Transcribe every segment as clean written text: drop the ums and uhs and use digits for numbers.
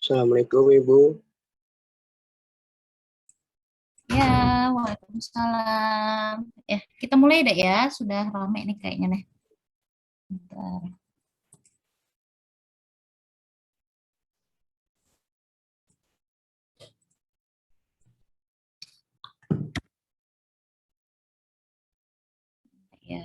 Assalamualaikum Ibu. Ya, waalaikumsalam. Ya, kita mulai deh ya. Sudah ramai nih kayaknya nih. Bentar. Ya.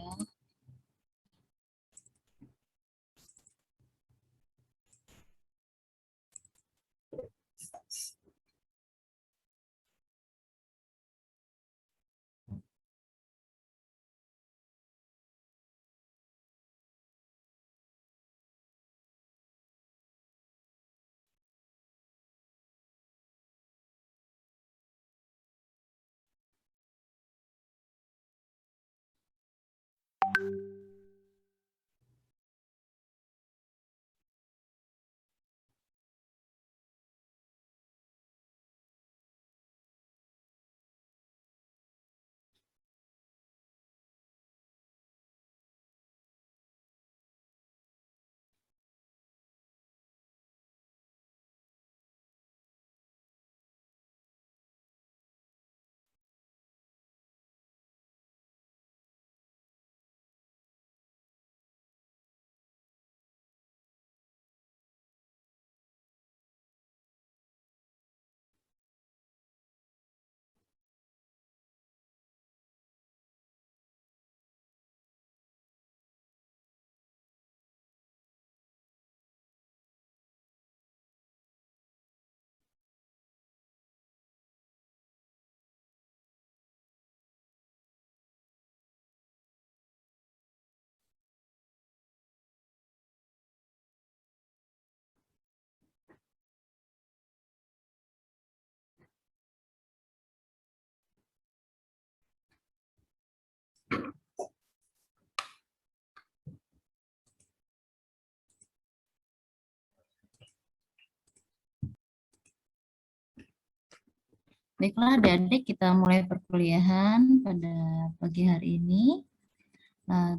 Baiklah adik-adik, kita mulai perkuliahan pada pagi hari ini.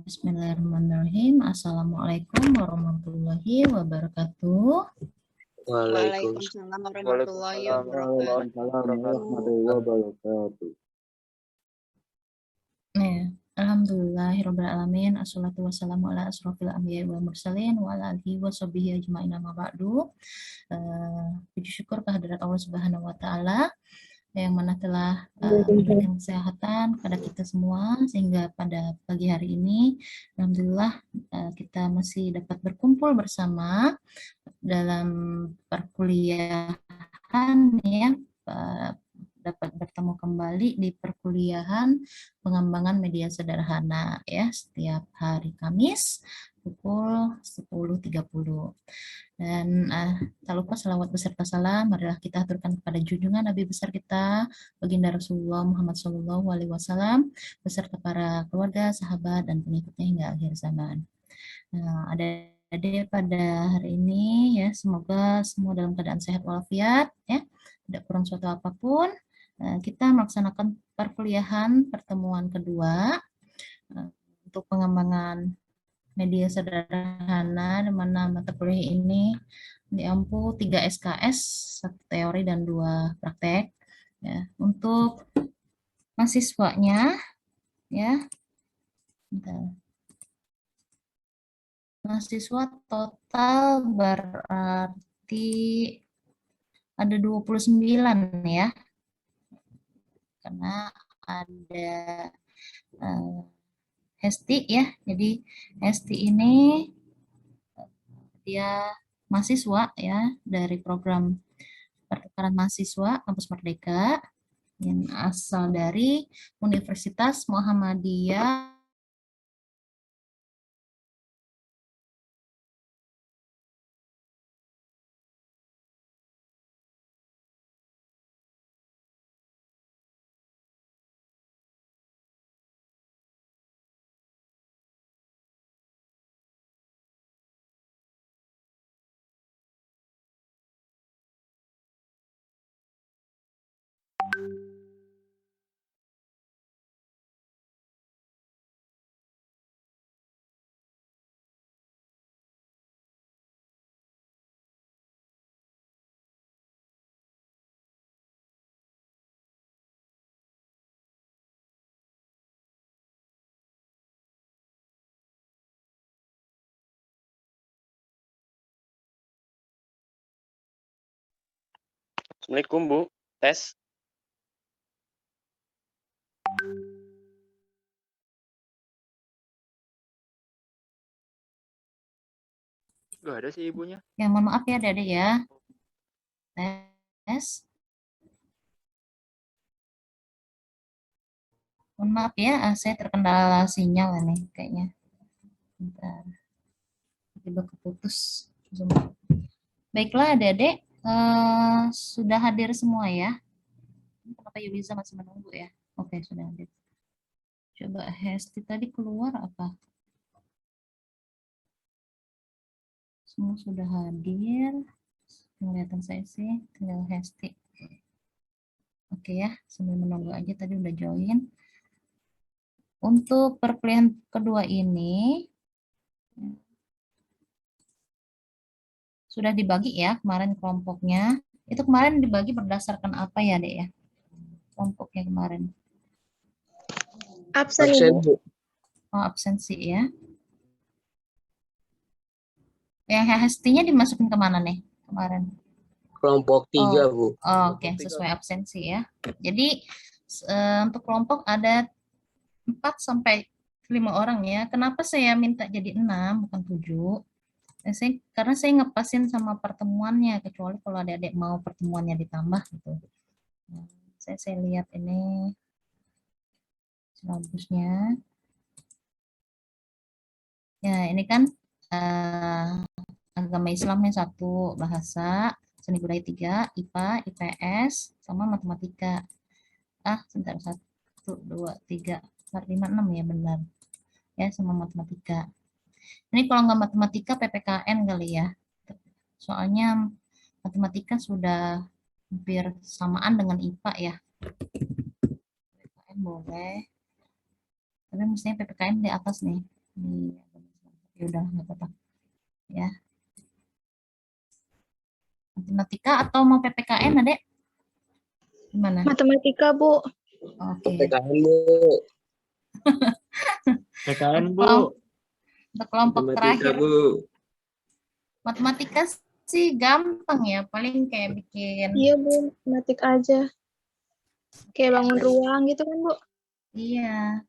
Bismillahirrahmanirrahim. Assalamualaikum warahmatullahi wabarakatuh. Waalaikumsalam warahmatullahi wabarakatuh. Alhamdulillahirrabbilalamin. Assalatu wassalamu ala asrofil anbiya wal mursalin wa ala alihi wa sahbihi ajma'in amma ba'du. Puji syukur kehadirat Allah Subhanahu wa taala yang mana telah memberikan kesehatan kepada kita semua sehingga pada pagi hari ini alhamdulillah kita masih dapat berkumpul bersama dalam perkuliahan ya, dapat bertemu kembali di perkuliahan pengembangan media sederhana ya setiap hari Kamis pukul 10.30. Dan tak lupa salawat beserta salam marilah kita aturkan kepada junjungan Nabi besar kita baginda Rasulullah Muhammad SAW beserta para keluarga, sahabat dan pengikutnya hingga akhir zaman. Nah, adik-adik pada hari ini ya, semoga semua dalam keadaan sehat walafiat ya, tidak kurang suatu apapun. Kita melaksanakan perkuliahan pertemuan kedua untuk pengembangan media sederhana, di mana mata kuliah ini diampu 3 SKS, 1 teori dan 2 praktek. Ya, untuk mahasiswanya ya, bentar. Mahasiswa total berarti ada 29 ya, karena ada Hesti ya. Jadi Hesti ini dia mahasiswa ya dari program pertukaran mahasiswa Kampus Merdeka yang asal dari Universitas Muhammadiyah Assalamualaikum Bu. Tes. Gak ada sih ibunya. ya, mohon maaf ya adik-adik ya. Tes. Mohon maaf ya, saya terkendala sinyal ini kayaknya. Bentar. Tiba keputus. Baiklah adik-adik, sudah hadir semua ya. Kenapa Yuliza masih menunggu ya? Oke, sudah hadir. Coba Hesti tadi keluar apa? Semua sudah hadir. Kelihatan saya sih, tinggal Hesti. Oke ya, sambil menunggu aja, tadi udah join. Untuk perkuliahan kedua ini, sudah dibagi ya kemarin kelompoknya. Itu kemarin dibagi berdasarkan apa ya, Dek ya? Kelompoknya kemarin. Absen, Absen Ibu. Bu. Oh, absensi ya. Yang Hesti-nya dimasukin kemana nih kemarin? Kelompok 3 Bu. Oke, sesuai absensi ya. Jadi untuk kelompok ada 4 sampai 5 orang ya. Kenapa saya minta jadi 6 bukan 7? Karena saya ngepasin sama pertemuannya, kecuali kalau adik-adik mau pertemuannya ditambah gitu. Nah, saya lihat ini silabusnya. Ya, ini kan agama Islamnya 1, bahasa, seni budaya 3, IPA, IPS, sama matematika. Sebentar, 1, 2, 3, 4, 5, 6 ya benar. Ya, sama matematika. Ini kalau nggak matematika PPKN kali ya. Soalnya matematika sudah hampir samaan dengan IPA ya. PPKN boleh. Tapi mestinya PPKN di atas nih. Ya udah nggak apa-apa. Ya. Matematika atau mau PPKN, Adek? Gimana? Matematika, Bu. Oke. PPKN Bu. PKN Bu. Untuk kelompok Matematika terakhir. Bu. Matematika sih gampang ya, paling kayak bikin. Iya, Bu. Matematik aja. Kayak bangun ruang gitu kan, Bu? Iya.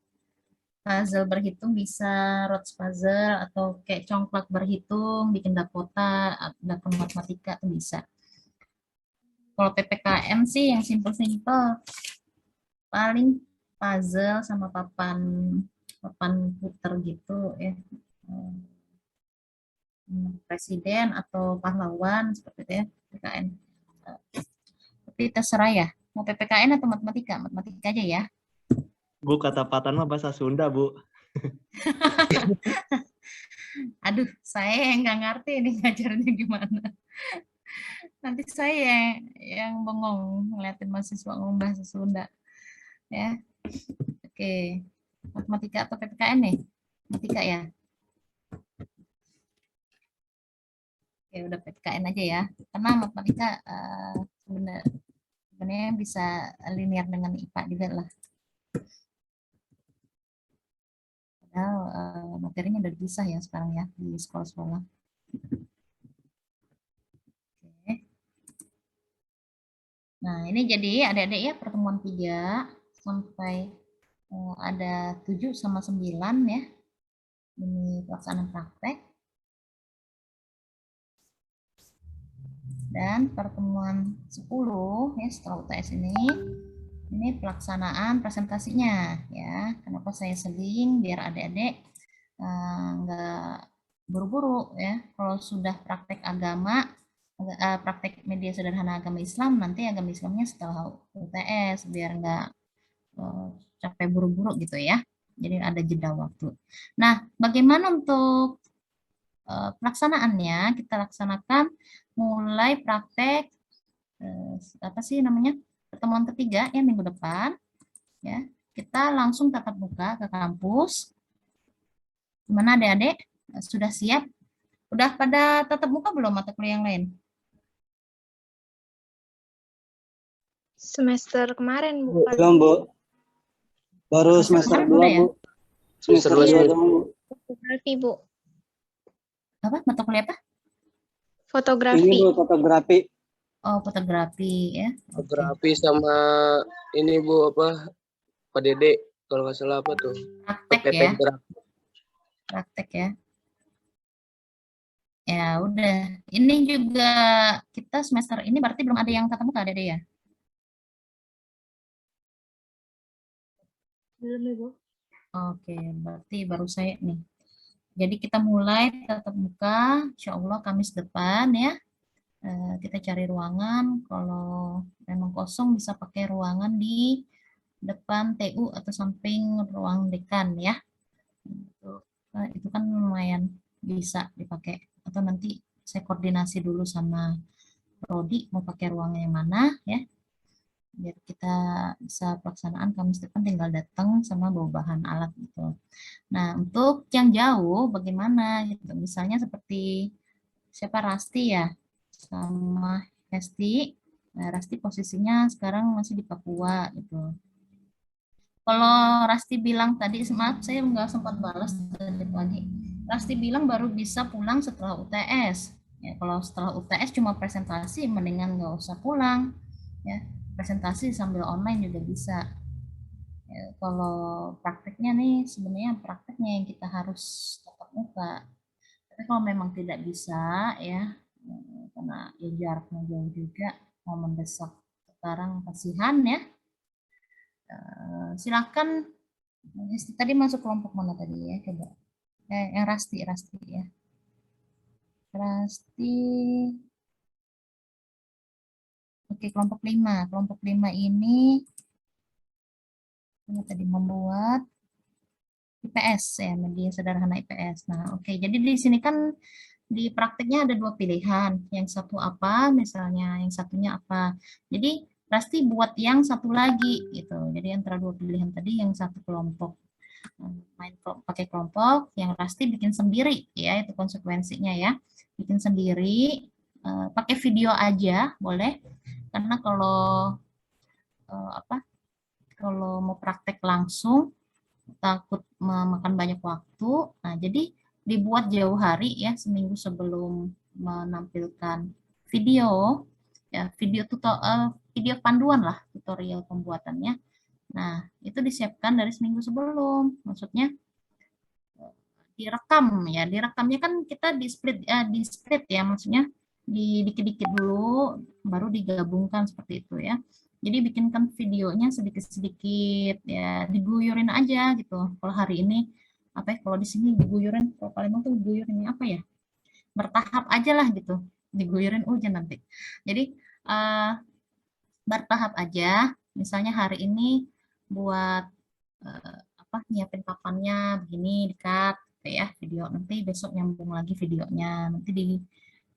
Puzzle berhitung bisa, Rhodes puzzle, atau kayak congklak berhitung, bikin Dakota, dapur matematika tuh bisa. Kalau PPKM sih yang simple-simple, paling puzzle sama papan puter gitu ya. Presiden atau pahlawan seperti itu ya, PPKN. Tapi terserah ya, mau PPKN atau matematika? Matematika aja ya. Bu, kata Patan mah bahasa Sunda, Bu. Aduh, saya yang nggak ngerti ini ngajarnya gimana. Nanti saya yang bengong ngeliatin mahasiswa ngomong bahasa Sunda. Ya, oke. Matematika atau PPKN nih? Matematika ya? Oke, udah PPKN aja ya. Karena matematika sebenarnya bisa linear dengan IPA juga lah. Padahal materinya udah dipisah ya sekarang ya di sekolah-sekolah. Oke. Nah, ini jadi adik-adik ya pertemuan 3 sampai ada 7 sama 9 ya. Ini pelaksanaan praktek. Dan pertemuan 10 ya setelah UTS ini pelaksanaan presentasinya ya. Kenapa saya seling biar adik-adik nggak buru-buru ya. Kalau sudah praktek agama, praktek media sederhana agama Islam, nanti agama Islamnya setelah UTS biar nggak capek buru-buru gitu ya. Jadi ada jeda waktu. Nah, bagaimana untuk pelaksanaannya? Kita laksanakan mulai praktek apa sih namanya pertemuan ketiga ya minggu depan ya. Kita langsung tatap muka ke kampus. Gimana adik-adik? Sudah siap? Udah pada tatap muka belum mata kuliah yang lain? Semester kemarin, Bu. Belum, Bu. Baru semester 2, udah ya? Bu. Semester 2 dong, Bu. Fotografi, Bu. Apa? Mata kuliah apa? Fotografi. Ini, Bu, fotografi. Oh, fotografi ya. Fotografi sama ini Bu apa? Pak Dede kalau nggak salah apa tuh? Praktek ya. Fotografi. Praktek ya. Ya udah. Ini juga kita semester ini berarti belum ada yang tatap muka ada ya? Belum, Bu. Oke, berarti baru saya nih. Jadi kita mulai tatap muka, insya Allah Kamis depan ya. Kita cari ruangan, kalau memang kosong bisa pakai ruangan di depan TU atau samping ruang dekan ya. Itu kan lumayan bisa dipakai. Atau nanti saya koordinasi dulu sama Rodi mau pakai ruang yang mana ya. Biar kita bisa pelaksanaan Kamis depan tinggal datang sama bawa bahan alat gitu. Nah, untuk yang jauh bagaimana gitu. Misalnya seperti siapa Rasti ya sama Hesti. Nah, Rasti posisinya sekarang masih di Papua gitu. Kalau Rasti bilang tadi, maaf saya nggak sempat balas tadi pagi. Rasti bilang baru bisa pulang setelah UTS. Ya, kalau setelah UTS cuma presentasi, mendingan nggak usah pulang. Ya, presentasi sambil online juga bisa. Ya, kalau prakteknya nih, sebenarnya prakteknya yang kita harus tatap muka. Tapi kalau memang tidak bisa, ya karena ya jaraknya jauh juga, mau mendesak sekarang kasihan ya. Silakan tadi masuk kelompok mana tadi ya coba yang Rasti ya Rasti. Oke, kelompok 5 ini tadi membuat IPS ya, media sederhana IPS. Nah, oke, jadi di sini kan di prakteknya ada 2 pilihan, yang satu apa misalnya, yang satunya apa. Jadi Rasti buat yang satu lagi gitu. Jadi antara 2 pilihan tadi yang satu kelompok main pakai kelompok, yang Rasti bikin sendiri ya, itu konsekuensinya ya. Bikin sendiri, pakai video aja boleh, karena kalau kalau mau praktek langsung takut memakan banyak waktu. Nah, jadi dibuat jauh hari ya, seminggu sebelum menampilkan video ya, video panduan lah tutorial pembuatannya. Nah, itu disiapkan dari seminggu sebelum. Maksudnya direkam ya, direkamnya kan kita di split ya, maksudnya dikit-dikit dulu baru digabungkan seperti itu ya. Jadi bikinkan videonya sedikit-sedikit ya, diguyurin aja gitu. Kalau hari ini apa ya, kalau di sini diguyurin, kalau Palembang tuh diguyurinnya apa ya? Bertahap aja lah gitu. Diguyurin hujan nanti. Jadi bertahap aja. Misalnya hari ini buat apa nyiapin papannya begini dekat ya video, nanti besok nyambung lagi videonya, nanti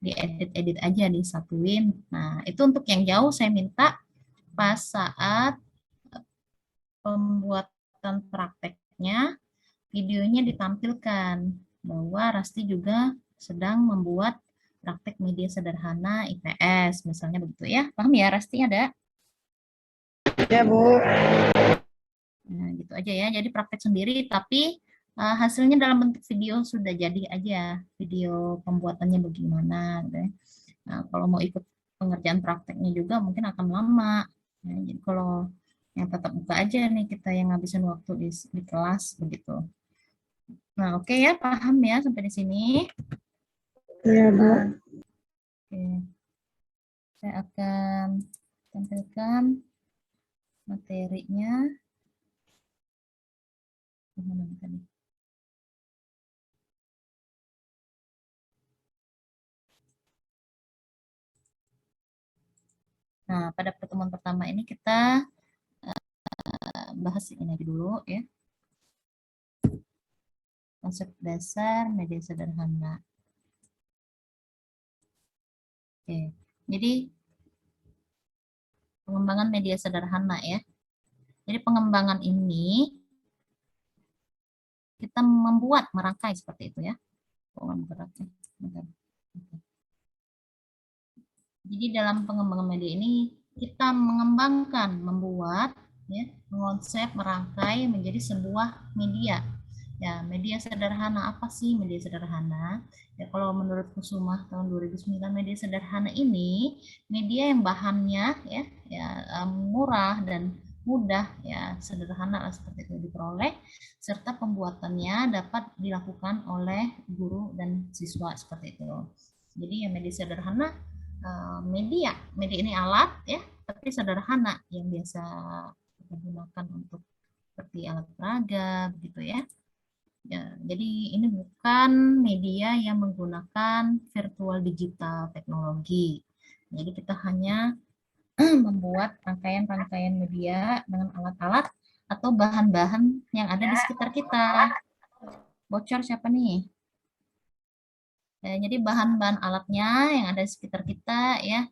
diedit aja, disatuin. Nah, itu untuk yang jauh saya minta pas saat pembuatan prakteknya videonya ditampilkan bahwa Rasti juga sedang membuat praktek media sederhana IPS, misalnya begitu ya. Paham ya Rasti, ada? Ya, Bu. Nah, gitu aja ya. Jadi praktek sendiri, tapi hasilnya dalam bentuk video sudah jadi aja. Video pembuatannya bagaimana. Gitu ya. Nah, kalau mau ikut pengerjaan prakteknya juga mungkin akan lama. Nah, jadi kalau yang tetap buka aja nih kita yang ngabisin waktu di kelas begitu. Nah, oke ya, paham ya sampai di sini. Iya, Bu. Oke. Saya akan tampilkan materinya. Mana tadi? Nah, pada pertemuan pertama ini kita bahas ini dulu ya. Konsep dasar media sederhana. Oke, jadi pengembangan media sederhana ya. Jadi pengembangan ini kita membuat, merangkai seperti itu ya. Jadi dalam pengembangan media ini kita mengembangkan, membuat, ya, mengonsep, merangkai menjadi sebuah media. Ya, media sederhana apa sih media sederhana? Ya, kalau menurut Kusumah tahun 2009, media sederhana ini media yang bahannya murah dan mudah, ya sederhana lah seperti itu diperoleh, serta pembuatannya dapat dilakukan oleh guru dan siswa seperti itu. Jadi yang media sederhana, media ini alat ya, tapi sederhana yang biasa kita gunakan untuk seperti alat peraga begitu ya. Ya, jadi ini bukan media yang menggunakan virtual digital teknologi. Jadi kita hanya membuat rangkaian-rangkaian media dengan alat-alat atau bahan-bahan yang ada di sekitar kita. Bocor siapa nih? Jadi bahan-bahan alatnya yang ada di sekitar kita ya,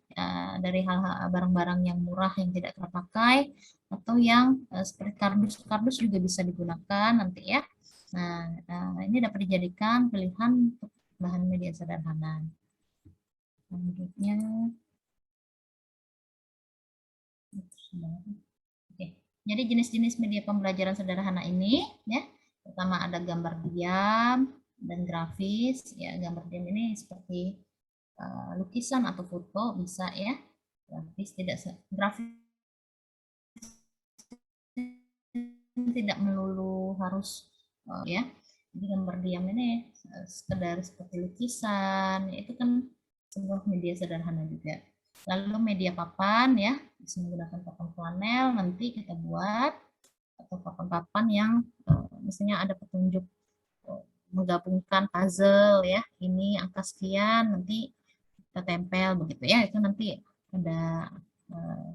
dari hal-hal barang-barang yang murah yang tidak terpakai atau yang seperti kardus juga bisa digunakan nanti ya. Nah, ini dapat dijadikan pilihan untuk bahan media sederhana. Selanjutnya, oke. Jadi jenis-jenis media pembelajaran sederhana ini ya, pertama ada gambar diam dan grafis. Ya, gambar diam ini seperti lukisan atau foto bisa ya. Grafis tidak melulu harus ya. Jadi gambar diam ini sekedar seperti lukisan, itu kan sebuah media sederhana juga. Lalu media papan ya, bisa menggunakan papan flanel nanti kita buat, atau papan-papan yang misalnya ada petunjuk menggabungkan puzzle ya, ini angka sekian nanti kita tempel begitu ya, itu nanti ada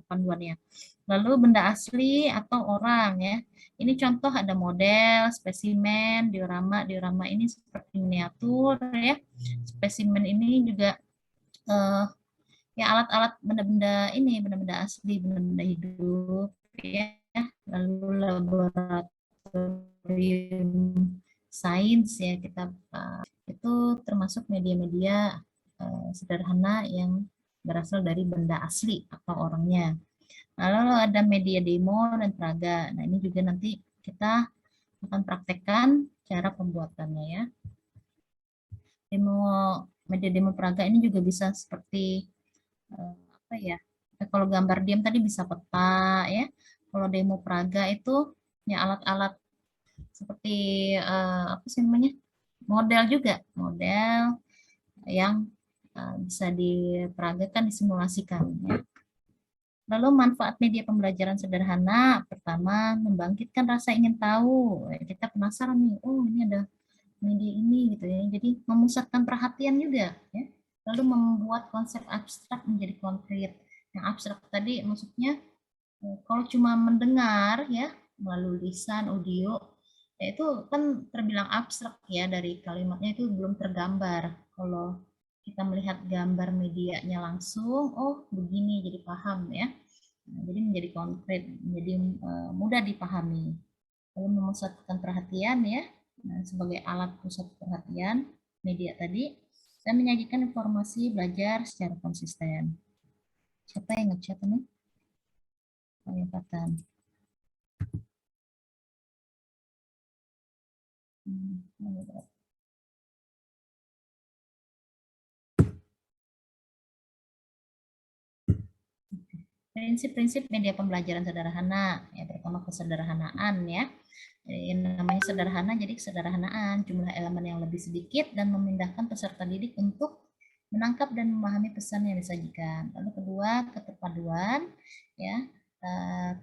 panduannya. Lalu benda asli atau orang ya. Ini contoh ada model, spesimen, diorama. Diorama ini seperti miniatur ya. Spesimen ini juga ya alat-alat benda-benda ini, benda-benda asli, benda-benda hidup ya. Lalu laboratorium sains ya, kita itu termasuk media-media sederhana yang berasal dari benda asli atau orangnya. Lalu ada media demo dan peraga. Nah, ini juga nanti kita akan praktekkan cara pembuatannya ya. Media demo peraga ini juga bisa seperti apa ya? Kalau gambar diam tadi bisa peta ya. Kalau demo peraga itu ya alat-alat seperti apa sih namanya? Model juga, model yang bisa diperagakan, disimulasikan ya. Lalu manfaat media pembelajaran sederhana, pertama membangkitkan rasa ingin tahu. Kita penasaran nih, oh ini ada media ini gitu ya. Jadi memusatkan perhatian juga ya. Lalu membuat konsep abstrak menjadi konkret. Yang abstrak tadi maksudnya kalau cuma mendengar ya melalui lisan, audio, Ya, itu kan terbilang abstrak ya, dari kalimatnya itu belum tergambar. Kalau kita melihat gambar medianya langsung, oh begini, jadi paham ya. Nah, jadi menjadi konkret, menjadi mudah dipahami. Lalu memusatkan perhatian ya, nah, sebagai alat pusat perhatian media tadi, dan menyajikan informasi belajar secara konsisten. Siapa yang ngechat ini? Penempatan. Prinsip-prinsip media pembelajaran sederhana, ya pertama kesederhanaan ya. Yang namanya sederhana, jadi kesederhanaan, jumlah elemen yang lebih sedikit dan memindahkan peserta didik untuk menangkap dan memahami pesan yang disajikan. Lalu kedua, keterpaduan, ya.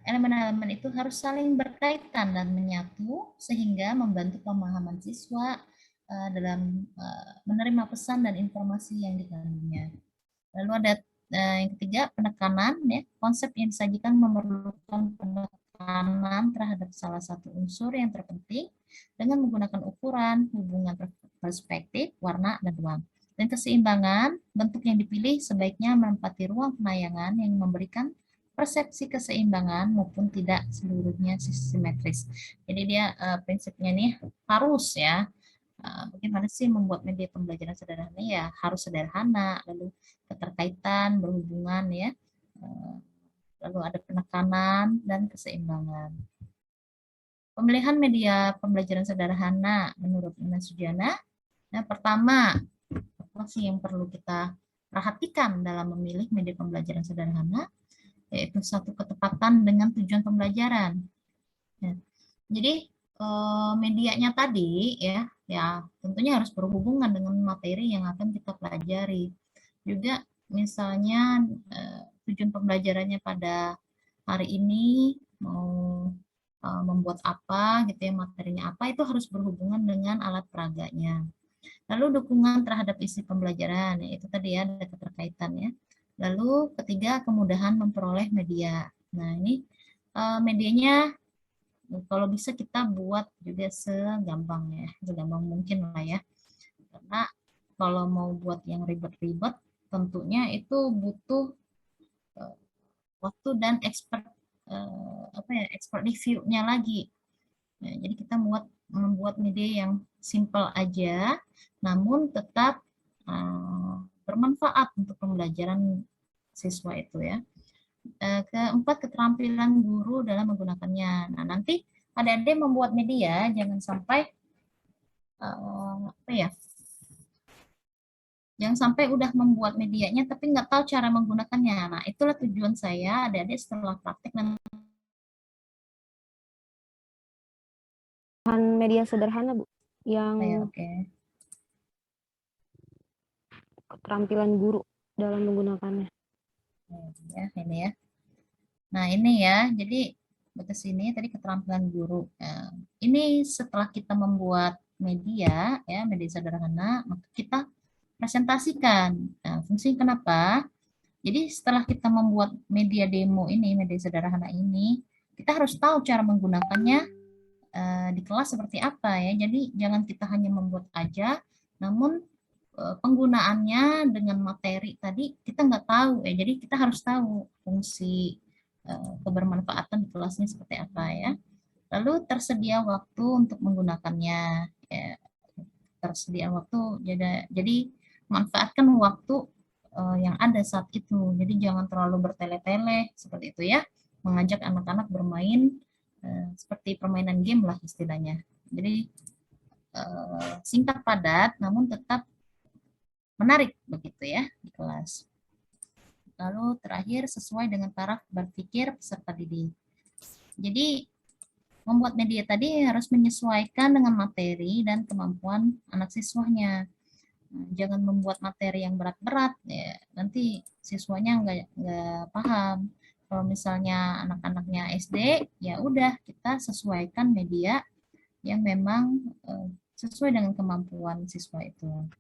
Elemen-elemen itu harus saling berkaitan dan menyatu sehingga membantu pemahaman siswa dalam menerima pesan dan informasi yang dikandungnya. Lalu ada yang ketiga, penekanan, ya. Konsep yang disajikan memerlukan penekanan terhadap salah satu unsur yang terpenting dengan menggunakan ukuran, hubungan perspektif, warna, dan ruang. Dan keseimbangan, bentuk yang dipilih sebaiknya menempati ruang penayangan yang memberikan persepsi keseimbangan maupun tidak seluruhnya simetris. Jadi dia prinsipnya nih harus ya, bagaimana sih membuat media pembelajaran sederhana, ya harus sederhana, lalu keterkaitan, berhubungan ya, lalu ada penekanan dan keseimbangan. Pemilihan media pembelajaran sederhana menurut Ina Sujana, nah pertama, apa sih yang perlu kita perhatikan dalam memilih media pembelajaran sederhana, yaitu satu, ketepatan dengan tujuan pembelajaran. Ya. Jadi medianya tadi ya tentunya harus berhubungan dengan materi yang akan kita pelajari. Juga misalnya tujuan pembelajarannya pada hari ini mau membuat apa gitu ya, materinya apa, itu harus berhubungan dengan alat peraganya. Lalu dukungan terhadap isi pembelajaran, itu tadi ya ada keterkaitan ya. Lalu ketiga, kemudahan memperoleh media. Nah ini medianya kalau bisa kita buat juga segampang mungkin lah ya. Karena kalau mau buat yang ribet-ribet, tentunya itu butuh waktu dan expert expert review-nya lagi. Nah, jadi kita membuat media yang simple aja, namun tetap bermanfaat untuk pembelajaran siswa itu ya. Keempat, keterampilan guru dalam menggunakannya. Nah, nanti adik-adik membuat media jangan sampai jangan sampai udah membuat medianya tapi nggak tahu cara menggunakannya. Nah, itulah tujuan saya adik-adik setelah praktek nanti. Media sederhana, Bu, yang keterampilan guru dalam menggunakannya. Ya, ini ya. Nah, ini ya. Jadi ke sini tadi keterampilan guru. Nah, ini setelah kita membuat media ya, media sederhana, maka kita presentasikan. Nah, fungsi kenapa? Jadi setelah kita membuat media demo ini, media sederhana ini, kita harus tahu cara menggunakannya di kelas seperti apa ya. Jadi jangan kita hanya membuat aja, namun penggunaannya dengan materi tadi kita nggak tahu ya. Jadi kita harus tahu fungsi kebermanfaatan di kelasnya seperti apa ya. Lalu tersedia waktu untuk menggunakannya. Ya, tersedia waktu, jadi manfaatkan waktu yang ada saat itu. Jadi jangan terlalu bertele-tele seperti itu ya. Mengajak anak-anak bermain seperti permainan game lah istilahnya. Jadi singkat padat namun tetap menarik begitu ya di kelas. Lalu terakhir, sesuai dengan taraf berpikir peserta didik. Jadi membuat media tadi harus menyesuaikan dengan materi dan kemampuan anak siswanya. Jangan membuat materi yang berat-berat ya, nanti siswanya nggak paham. Kalau misalnya anak-anaknya SD, ya udah kita sesuaikan media yang memang sesuai dengan kemampuan siswa itu.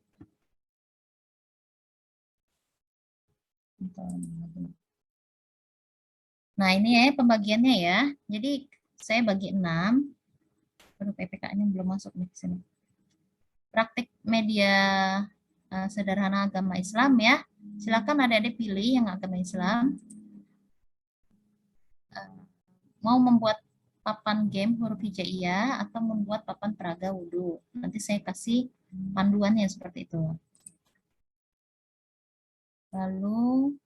Nah ini ya pembagiannya ya. Jadi saya bagi 6. Aduh, PPK-nya belum masuk nih ke sini. Praktik media sederhana agama Islam ya. Silakan adik-adik pilih yang agama Islam. Mau membuat papan game huruf hijaiyah atau membuat papan peraga wudhu. Nanti saya kasih panduannya seperti itu. Lalu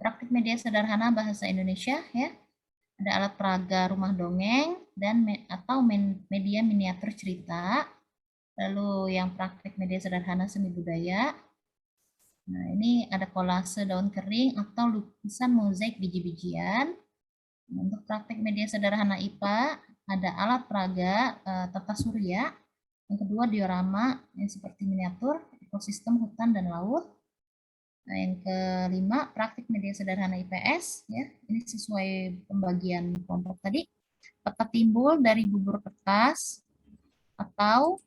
praktik media sederhana bahasa Indonesia ya. Ada alat peraga rumah dongeng dan atau media miniatur cerita. Lalu yang praktik media sederhana seni budaya. Nah, ini ada kolase daun kering atau lukisan mozaik biji-bijian. Untuk praktik media sederhana IPA, ada alat peraga tata surya. Yang kedua diorama yang seperti miniatur, ekosistem hutan dan laut. Nah, yang kelima praktik media sederhana IPS ya. Ini sesuai pembagian kelompok tadi. Peta timbul dari bubur kertas atau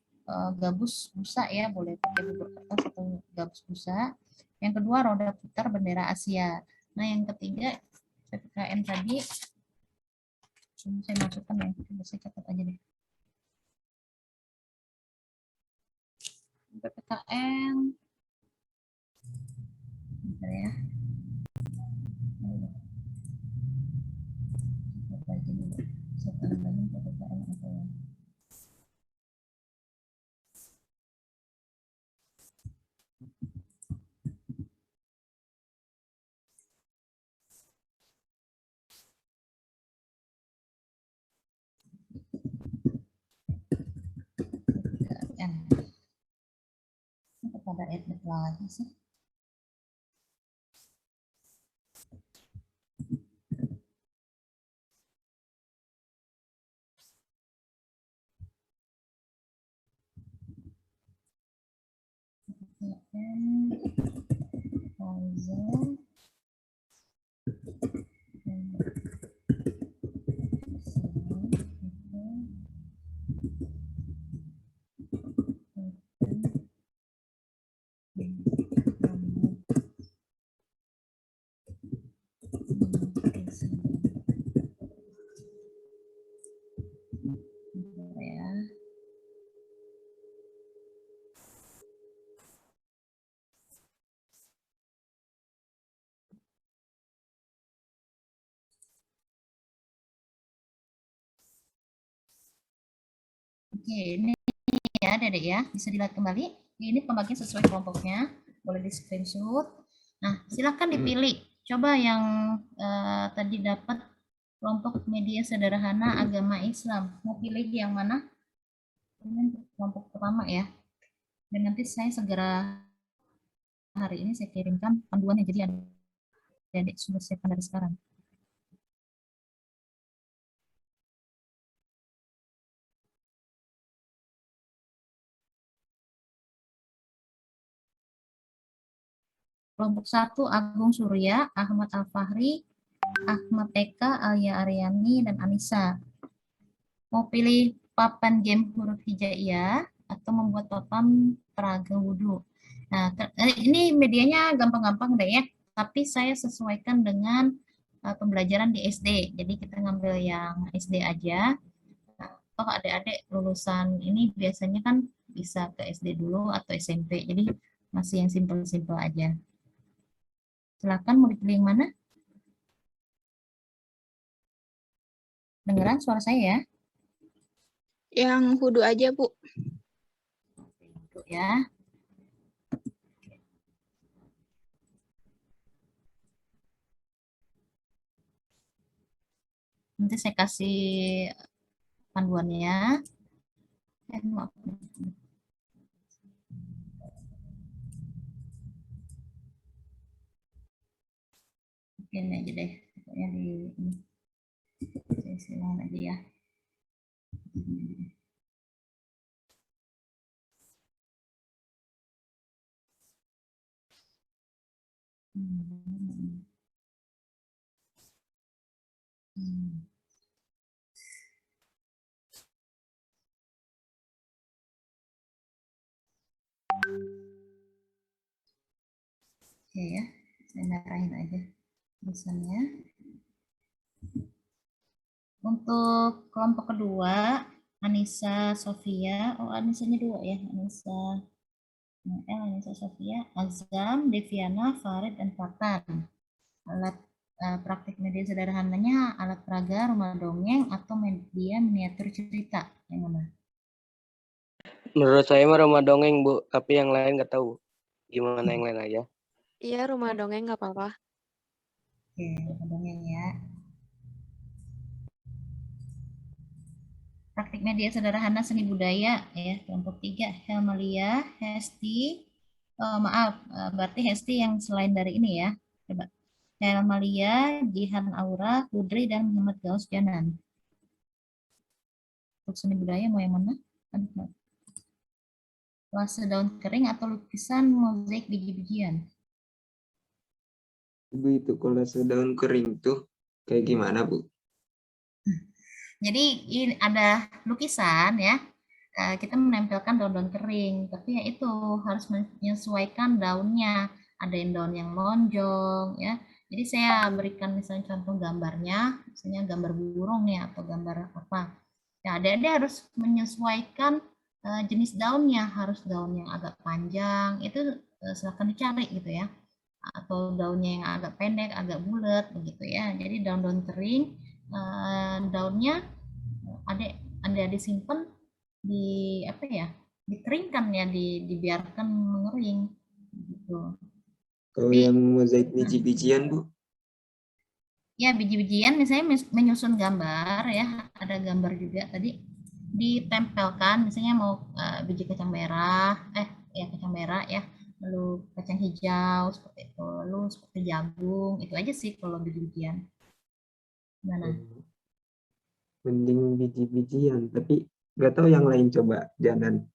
gabus busa ya, boleh pakai bubur kertas atau gabus busa. Yang kedua roda putar bendera Asia. Nah, yang ketiga PPKN tadi saya masukkan ya, saya catat aja deh. PPKN bentar ya. Saya tambahin PPKN apa ya. Kepada admit lagi sih. Oke, ini ya Dedek ya, bisa dilihat kembali. Ini pembagian sesuai kelompoknya, boleh di screenshot. Nah, silakan dipilih. Coba yang tadi dapat kelompok media sederhana agama Islam. Mau pilih yang mana? Ini kelompok pertama ya. Dan nanti saya segera hari ini saya kirimkan panduannya, jadi adik sudah siapkan dari sekarang. Kelompok 1 Agung Surya, Ahmad Al-Fahri, Ahmad Eka, Alia Aryani, dan Anissa. Mau pilih papan game huruf hijaiyah atau membuat papan peraga wudhu. Nah, ini medianya gampang-gampang deh ya, tapi saya sesuaikan dengan pembelajaran di SD. Jadi kita ngambil yang SD aja. Toh adik-adik lulusan ini biasanya kan bisa ke SD dulu atau SMP. Jadi masih yang simpel-simpel aja. Silakan mau dipilih yang mana? Dengeran suara saya ya? Yang wudhu aja, Bu. Wudhu ya. Nanti saya kasih panduannya. Maaf. Ini aja deh. Pokoknya di ini. Saya silang aja ya. Oke ya, saya marahin aja tulisannya. Untuk Untuk kelompok kedua, Anissa Sofia, oh Anissanya 2 ya, Anissa Sofia, Azam, Deviana, Farid, dan Fatan. Alat praktik media sederhananya alat peraga, rumah dongeng, atau media miniatur cerita, yang mana? Menurut saya mah rumah dongeng, Bu. Tapi yang lain nggak tahu. Gimana yang lain aja. Iya, rumah dongeng nggak apa-apa. Oke, rumah dongeng ya. Praktik media sederhana seni budaya ya, kelompok 3, Helmalia, Hesti, berarti Hesti yang selain dari ini ya. Coba. Helmalia, Jihan Aura, Kudri, dan Muhammad Gaus Janan. Untuk seni budaya mau yang mana? Kolase daun kering atau lukisan mozaik biji-bijian? Bu, itu kolase daun kering tuh kayak gimana, Bu? Jadi ini ada lukisan ya, kita menempelkan daun-daun kering, tapi ya itu harus menyesuaikan daunnya. Ada yang daun yang lonjong ya. Jadi saya berikan misalnya contoh gambarnya, misalnya gambar burung ya atau gambar apa. Ya, adik-adik harus menyesuaikan jenis daunnya, harus daun yang agak panjang, itu silakan dicari gitu ya. Atau daunnya yang agak pendek, agak bulat begitu ya. Jadi daun-daun kering, daunnya ada disimpan di apa ya, dikeringkan ya, dibiarkan mengering gitu. Kalau Tapi yang mozaik biji-bijian, Bu? ya biji-bijian misalnya menyusun gambar ya, ada gambar juga tadi ditempelkan, misalnya mau biji kacang merah, kacang merah ya, lalu kacang hijau seperti itu, lalu seperti jagung, itu aja sih kalau biji-bijian. Gimana? Mending biji-bijian, tapi nggak tahu yang lain, coba Janan.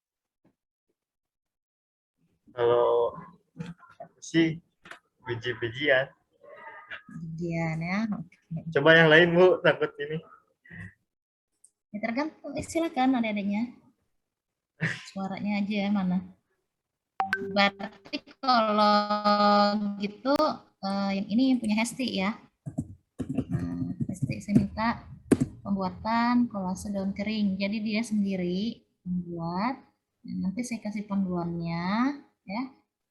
Kalau aku sih biji-bijian. Bijian ya. Oke. Coba yang lain, Bu, takut ini. Ya, tergantung, silakan adik-adiknya. Suaranya aja ya mana. Berarti kalau gitu yang ini yang punya Hesti ya. Nah, Hesti saya minta pembuatan kolase daun kering. Jadi dia sendiri membuat. Nanti saya kasih panduannya ya.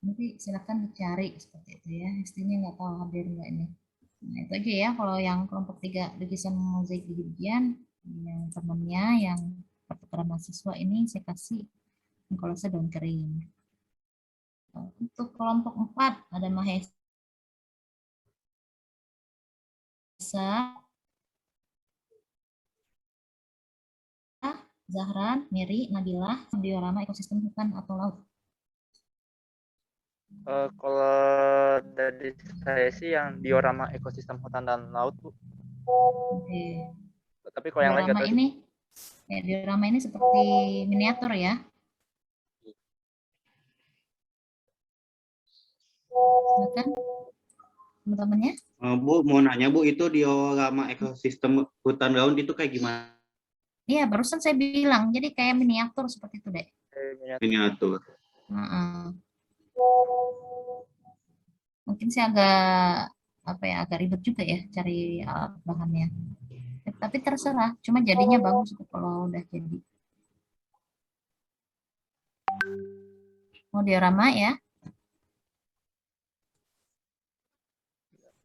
Nanti silakan dicari seperti itu ya. Hestinya nggak tahu hadir nggak ini. Nah, itu aja ya kalau yang kelompok 3 lukisan mozaik biji-bijian, yang temennya yang pertukaran mahasiswa ini saya kasih kolase daun kering. Untuk kelompok 4 ada Mahesa, Zahran, Mary, Nabilah, diorama ekosistem hutan atau laut. Kalau dari saya sih yang diorama ekosistem hutan dan laut, Bu. Oke. Tapi kalau yang lain nggak tahu. Diorama ini seperti miniatur ya. Silakan teman-temannya. Bu, mau nanya Bu, itu diorama ekosistem hutan daun itu kayak gimana? Iya, barusan saya bilang, jadi kayak miniatur seperti itu, Dek. Miniatur. Mungkin saya agak ribet juga ya cari alat bahannya. Tapi terserah, cuma jadinya bagus kalau udah jadi. Mau diorama ya?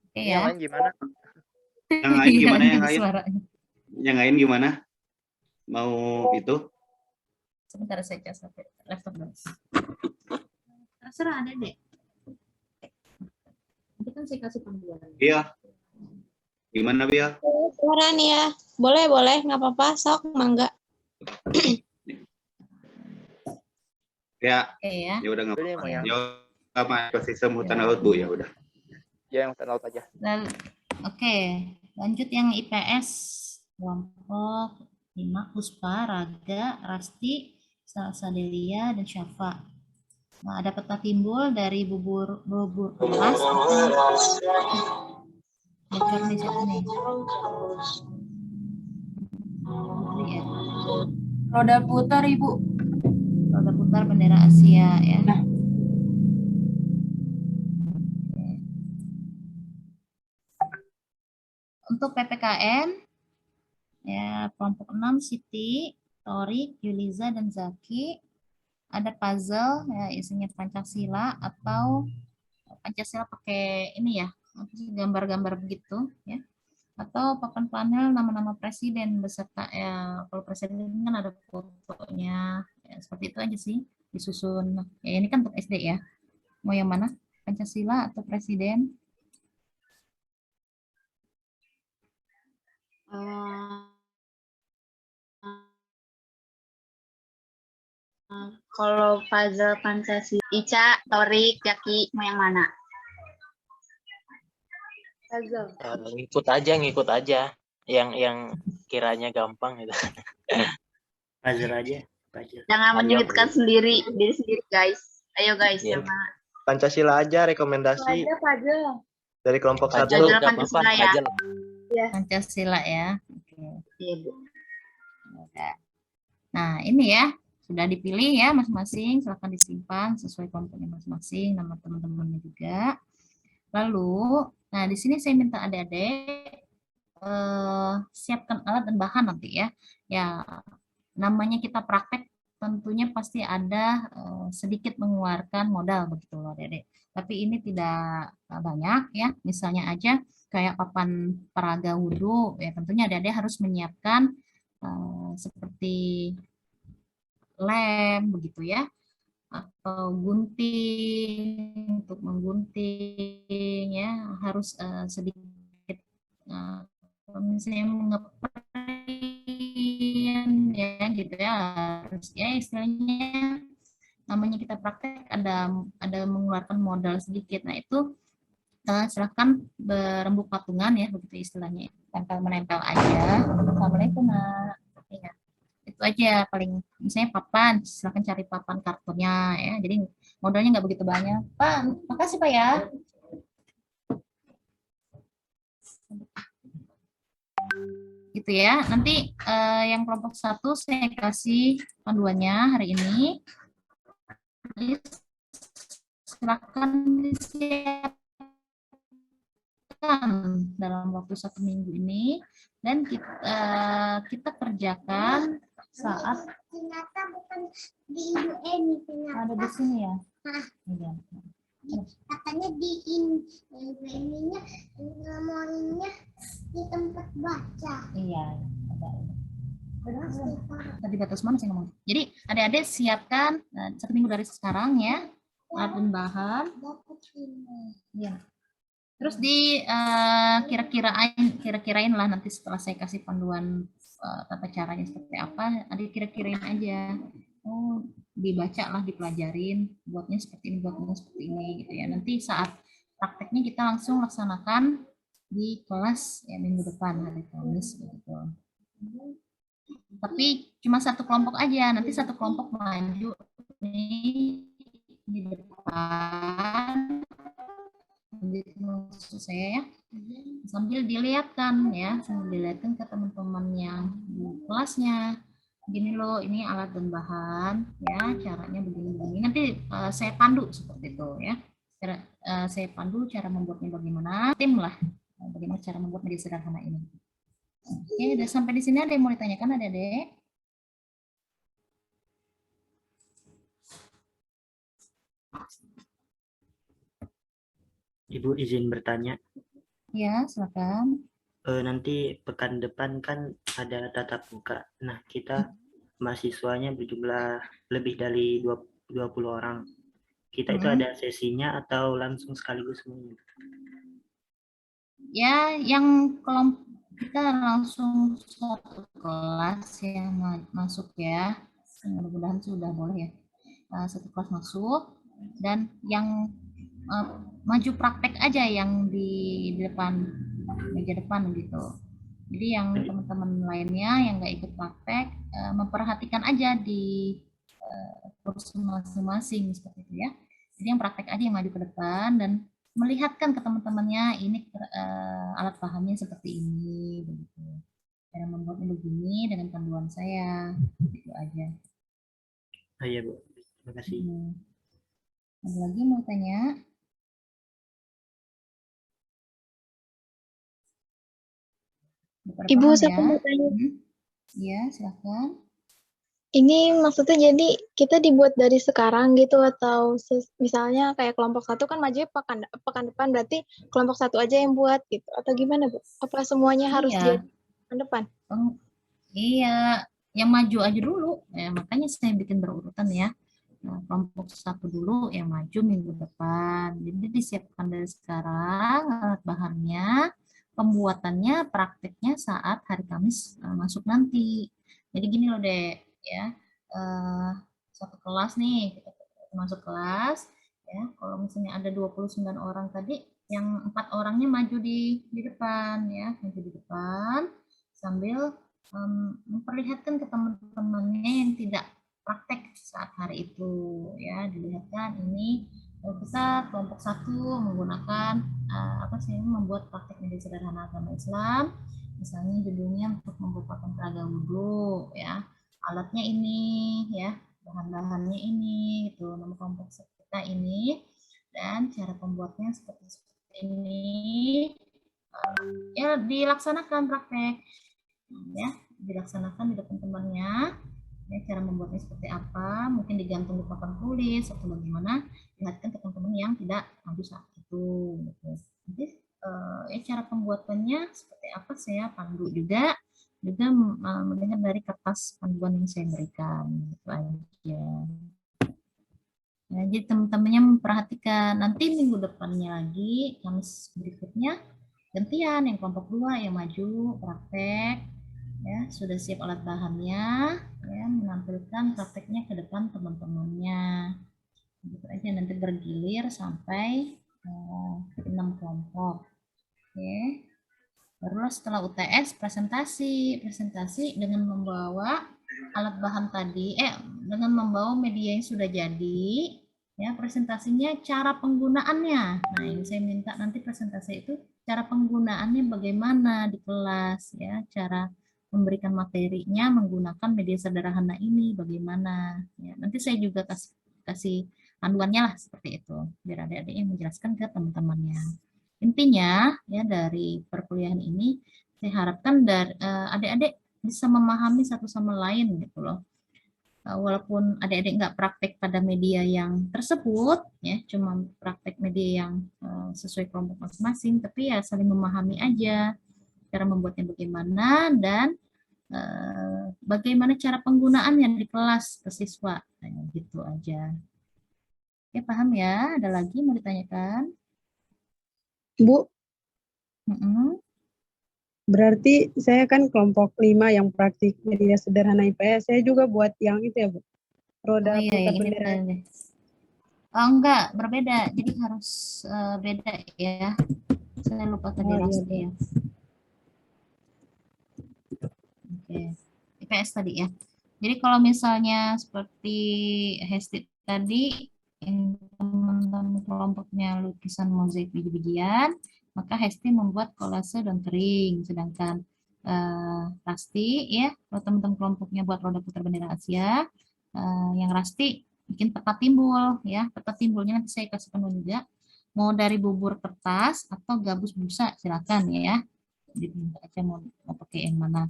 Oke ya. Yang lain gimana? Yang lain gimana? Yang lain gimana? Mau itu? Sebentar saya cas laptop dulu. Terserah ada deh. Nanti kan saya kasih panduan. Iya. Gimana, Bia? Suara nih ya. Boleh, nggak apa-apa. Sok, mangga. Ya. Oke ya. Ya udah nggak apa-apa. Ya. Ya sama ekosistem hutan laut, Bu, ya udah. Ya, yang hutan laut aja. Oke, lanjut yang IPS kelompok 5, Puspa, Raga, Rasti, Salsadelia, dan Syafa. Nah, ada peta timbul dari bubur emas. Bocor nih siapa nih? Ya. Roda putar, Ibu. Roda putar bendera Asia ya. Untuk PPKN Ya, kelompok 6 Siti, Torik, Yuliza, dan Zaki. Ada puzzle, ya, isinya Pancasila atau Pancasila pakai ini ya, gambar-gambar begitu ya. Atau papan panel nama-nama presiden beserta ya, kalau presiden kan ada fotonya, ya, seperti itu aja sih disusun. Ya, ini kan untuk SD ya. Mau yang mana? Pancasila atau presiden? Kalau puzzle Pancasila, Ica, Torik, Jaki, mau yang mana? Puzzle. Ngikut aja yang kiranya gampang gitu. Puzzle aja. Puzzle. Jangan menyulitkan diri sendiri guys. Ayo guys, Iya. yang mana? Pancasila aja rekomendasi Puzzle. dari kelompok satu. Puzzle Pancasila ya. Ya. Pancasila ya. Oke. Iya, Bu. Nah, ini ya. Sudah dipilih ya masing-masing, silahkan disimpan sesuai kelompoknya masing-masing, nama teman-temannya juga. Lalu, nah di sini saya minta adik-adik siapkan alat dan bahan nanti ya. Ya, namanya kita praktek tentunya pasti ada sedikit mengeluarkan modal begitu loh adik-adik. Tapi ini tidak banyak ya, misalnya aja kayak papan peraga wudhu, ya tentunya adik-adik harus menyiapkan seperti lem begitu ya, atau gunting untuk menggunting ya, harus sedikit misalnya mengepret ya gitu ya, harus ya istilahnya namanya kita praktek ada mengeluarkan modal sedikit. Nah itu silahkan berembuk patungan ya begitu istilahnya, tempel menempel aja. Assalamualaikum Nak. Ya. Itu aja paling, misalnya papan, silahkan cari papan kartonnya ya, jadi modalnya nggak begitu banyak. Pak, makasih Pak ya. Gitu ya, nanti yang kelompok 1 saya kasih panduannya hari ini. Jadi, silahkan disiapkan dalam waktu 1 minggu ini, dan kita kerjakan saat bukan di Ibu Eni ada di sini ya. Iya. Katanya di Ibu Eninya ngomongnya di tempat baca. Iya, ada. Tadi batas mana sih ngomong? Jadi adik-adik siapkan 1 minggu dari sekarang ya, alat dan bahan. Ya. Terus di kira-kirain lah nanti setelah saya kasih panduan tata caranya seperti apa, adik kira-kirain aja. Oh, dibaca lah, dipelajarin, buatnya seperti ini, buatnya seperti ini gitu ya. Nanti saat prakteknya kita langsung laksanakan di kelas ya minggu depan hari Kamis gitu. Tapi cuma 1 kelompok aja, nanti 1 kelompok maju nih di depan. Maksud saya ya, sambil dilihatkan ya, sambil dilihatkan ke teman-teman yang di kelasnya, gini loh ini alat dan bahan ya, caranya begini-begini, nanti saya pandu seperti itu ya, saya pandu cara membuatnya bagaimana, tim lah bagaimana cara membuat media sederhana ini. Oke, udah sampai di sini, ada yang mau ditanyakan Adik-adik? Ibu izin bertanya. Ya, silakan. Nanti pekan depan kan ada tatap muka. Nah, kita mahasiswanya berjumlah lebih dari 20 orang. Kita itu ada sesinya atau langsung sekaligus semuanya? Ya, yang kelompok kita langsung 1 kelas yang masuk ya. Mudah-mudahan sudah boleh ya. 1 kelas masuk, dan yang maju praktek aja yang di depan meja depan gitu. Jadi yang teman-teman lainnya yang nggak ikut praktek memperhatikan aja di kursus masing-masing seperti itu ya. Jadi yang praktek aja yang maju ke depan dan melihatkan ke teman-temannya ini alat pahamnya seperti ini begitu. Cara membuatnya begini dengan panduan saya. Itu aja. Oh iya Bu, terima kasih. Ada lagi mau tanya? Pada Ibu, paham saya ya? mau tanya. Iya, silakan. Ini maksudnya jadi kita dibuat dari sekarang gitu atau misalnya kayak kelompok 1 kan maju pekan depan berarti kelompok 1 aja yang buat gitu atau gimana Bu? Apa semuanya harus Iya. jadi pekan depan? Iya, yang maju aja dulu. Ya, makanya saya bikin berurutan ya. Nah, kelompok 1 dulu yang maju minggu depan. Jadi disiapkan dari sekarang alat bahannya, pembuatannya, prakteknya saat hari Kamis masuk nanti. Jadi gini loh Dek, ya. Satu kelas nih, kita masuk kelas, ya. Kalau misalnya ada 29 orang tadi, yang 4 orangnya maju di depan, ya, maju di depan sambil memperlihatkan ke teman-temannya yang tidak praktek saat hari itu, ya. Dilihatkan ini kita kelompok 1 menggunakan membuat praktek media sederhana agama Islam, misalnya judulnya untuk membuat pakaian peraga wudhu, ya. Alatnya ini, ya, bahan-bahannya ini, gitu, nama kelompok kita ini, dan cara pembuatnya seperti ini, ya dilaksanakan praktek, ya, dilaksanakan di depan temannya. Ya, cara membuatnya seperti apa, mungkin digantung di papan tulis atau bagaimana, lihatkan ke teman-teman yang tidak maju saat itu. Gitu. Nanti cara pembuatannya seperti apa saya pandu juga melihat dari kertas panduan yang saya berikan. Gitu aja. Ya, jadi teman-temannya memperhatikan nanti minggu depannya lagi, Kamis berikutnya gantian yang kelompok 2 yang maju praktek. Ya, sudah siap alat bahannya, ya, menampilkan prakteknya ke depan teman-temannya. Gitu aja, nanti bergilir sampai 6 kelompok. Oke. Barulah setelah UTS presentasi dengan membawa alat bahan tadi, dengan membawa media yang sudah jadi, ya, presentasinya cara penggunaannya. Nah, ini saya minta nanti presentasi itu cara penggunaannya bagaimana di kelas, ya, cara memberikan materinya menggunakan media sederhana ini bagaimana, ya. Nanti saya juga kasih panduannya lah seperti itu biar adik-adik yang menjelaskan ke teman-temannya. Intinya ya dari perkuliahan ini saya harapkan dari adik-adik bisa memahami satu sama lain gitu loh. Walaupun adik-adik nggak praktek pada media yang tersebut, ya cuma praktek media yang sesuai kelompok masing-masing, tapi ya saling memahami aja cara membuatnya bagaimana dan bagaimana cara penggunaannya di kelas ke siswa, nah, gitu aja. Oke, paham ya? Ada lagi mau ditanyakan? Bu, Berarti saya kan kelompok 5 yang praktik media sederhana IPS. Saya juga buat yang itu ya, Bu. Roda iya, putar yang ini bendera. tadi. Oh, enggak, berbeda. Jadi harus beda ya. Saya lupa tadi Rasti ya. Oke. IPS tadi ya. Jadi kalau misalnya seperti Hesti tadi, yang teman-teman kelompoknya lukisan mozaik biji-bijian, maka Hesti membuat kolase daun kering. Sedangkan Rasti ya, kalau teman-teman kelompoknya buat roda putar bendera Asia, yang Rasti bikin peta timbul ya. Peta timbulnya nanti saya kasih panduan juga. Mau dari bubur kertas atau gabus busa, silakan ya. Dipindah aja mau pakai yang mana.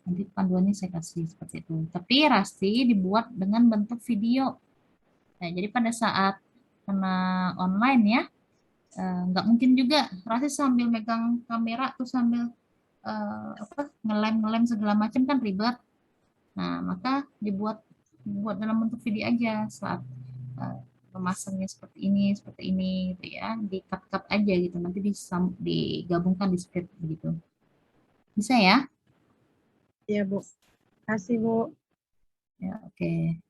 Nanti panduannya saya kasih seperti itu. Tapi Rasti dibuat dengan bentuk video. Nah, jadi pada saat kena online ya, nggak mungkin juga Rasti sambil megang kamera tuh sambil ngelem segala macam kan ribet. Nah, maka dibuat dalam bentuk video aja saat memasangnya seperti ini gitu ya, di cut aja gitu, nanti digabungkan di script begitu. Bisa ya? Iya, Bu. Kasih, Bu. Ya, oke.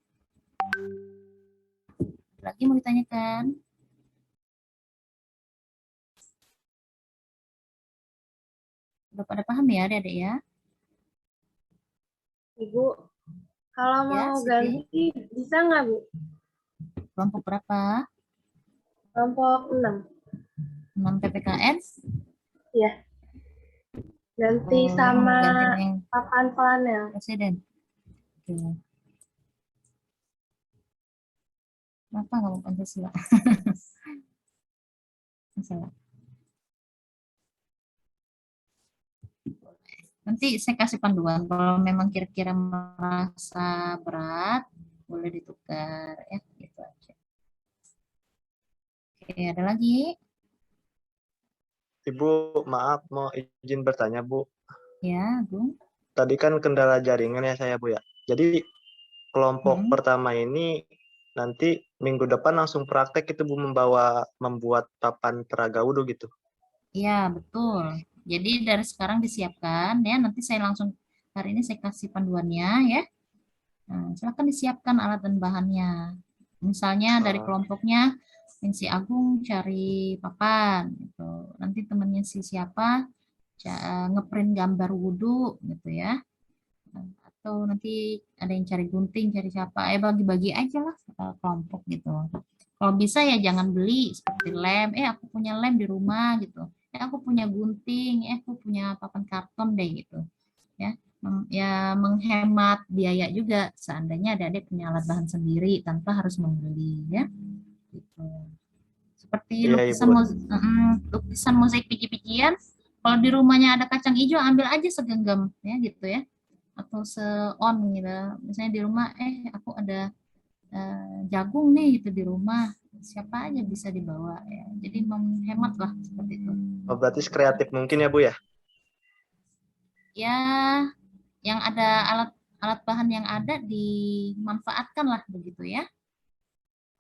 Lagi mau ditanyakan? Udah pada paham ya adik-adik ya? Ibu, kalau Ya, mau Siti. ganti bisa nggak Bu? Kelompok berapa? Kelompok 6. 6 PPKN? Iya. Ganti sama papan flanel. Presiden. Oke. Kenapa nggak mau Pancasila? Masalah. Nanti saya kasih panduan. Kalau memang kira-kira merasa berat, boleh ditukar ya. Gitu aja. Oke, ada lagi? Ibu, maaf mau izin bertanya, Bu. Ya, Bung. Tadi kan kendala jaringan ya saya, Bu ya. Jadi kelompok pertama ini nanti minggu depan langsung praktek itu Bu membuat papan peraga wudhu gitu. Iya, betul. Jadi dari sekarang disiapkan ya, nanti saya langsung hari ini saya kasih panduannya ya. Nah, silakan disiapkan alat dan bahannya. Misalnya dari kelompoknya si Agung cari papan gitu. Nanti temannya si siapa ngeprint gambar wudhu gitu ya. Atau nanti ada yang cari gunting, cari siapa, bagi-bagi aja lah kelompok gitu. Kalau bisa ya jangan beli seperti lem, aku punya lem di rumah gitu. Aku punya gunting, aku punya papan karton deh gitu. Ya menghemat biaya juga seandainya adik-adik punya alat bahan sendiri tanpa harus membeli ya. Gitu. Seperti lukisan mozaik biji-bijian, kalau di rumahnya ada kacang hijau ambil aja segenggam ya gitu ya. Atau se-on gitu. Misalnya di rumah aku ada jagung nih gitu di rumah, siapa aja bisa dibawa ya. Jadi menghemat lah seperti itu. Oh, berarti kreatif mungkin ya Bu ya? Ya, yang ada alat bahan yang ada dimanfaatkan lah begitu ya.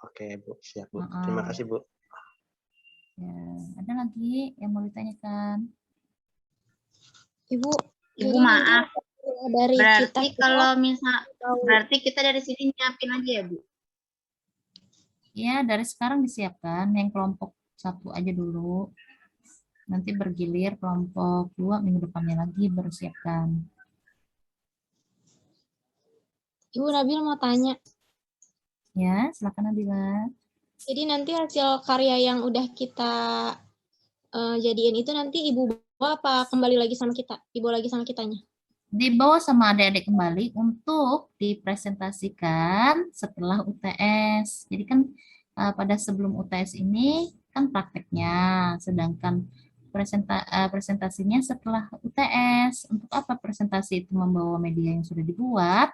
Oke Bu, siap Bu. Terima kasih Bu. Ya, ada lagi yang mau ditanyakan? Ibu maaf. Dari Berarti kita kalau berarti kita dari sini nyiapin aja ya Bu? Ya, dari sekarang disiapkan yang kelompok 1 aja dulu. Nanti bergilir kelompok 2 minggu depannya lagi bersiapkan. Ibu Nabil mau tanya. Ya, silakan Nabila. Jadi nanti hasil karya yang udah kita jadiin itu nanti Ibu bawa apa kembali lagi sama kita? Dibawa lagi sama kitanya? Dibawa sama adik-adik kembali untuk dipresentasikan setelah UTS. Jadi kan pada sebelum UTS ini kan prakteknya, sedangkan presentasinya setelah UTS. Untuk apa presentasi itu? Membawa media yang sudah dibuat,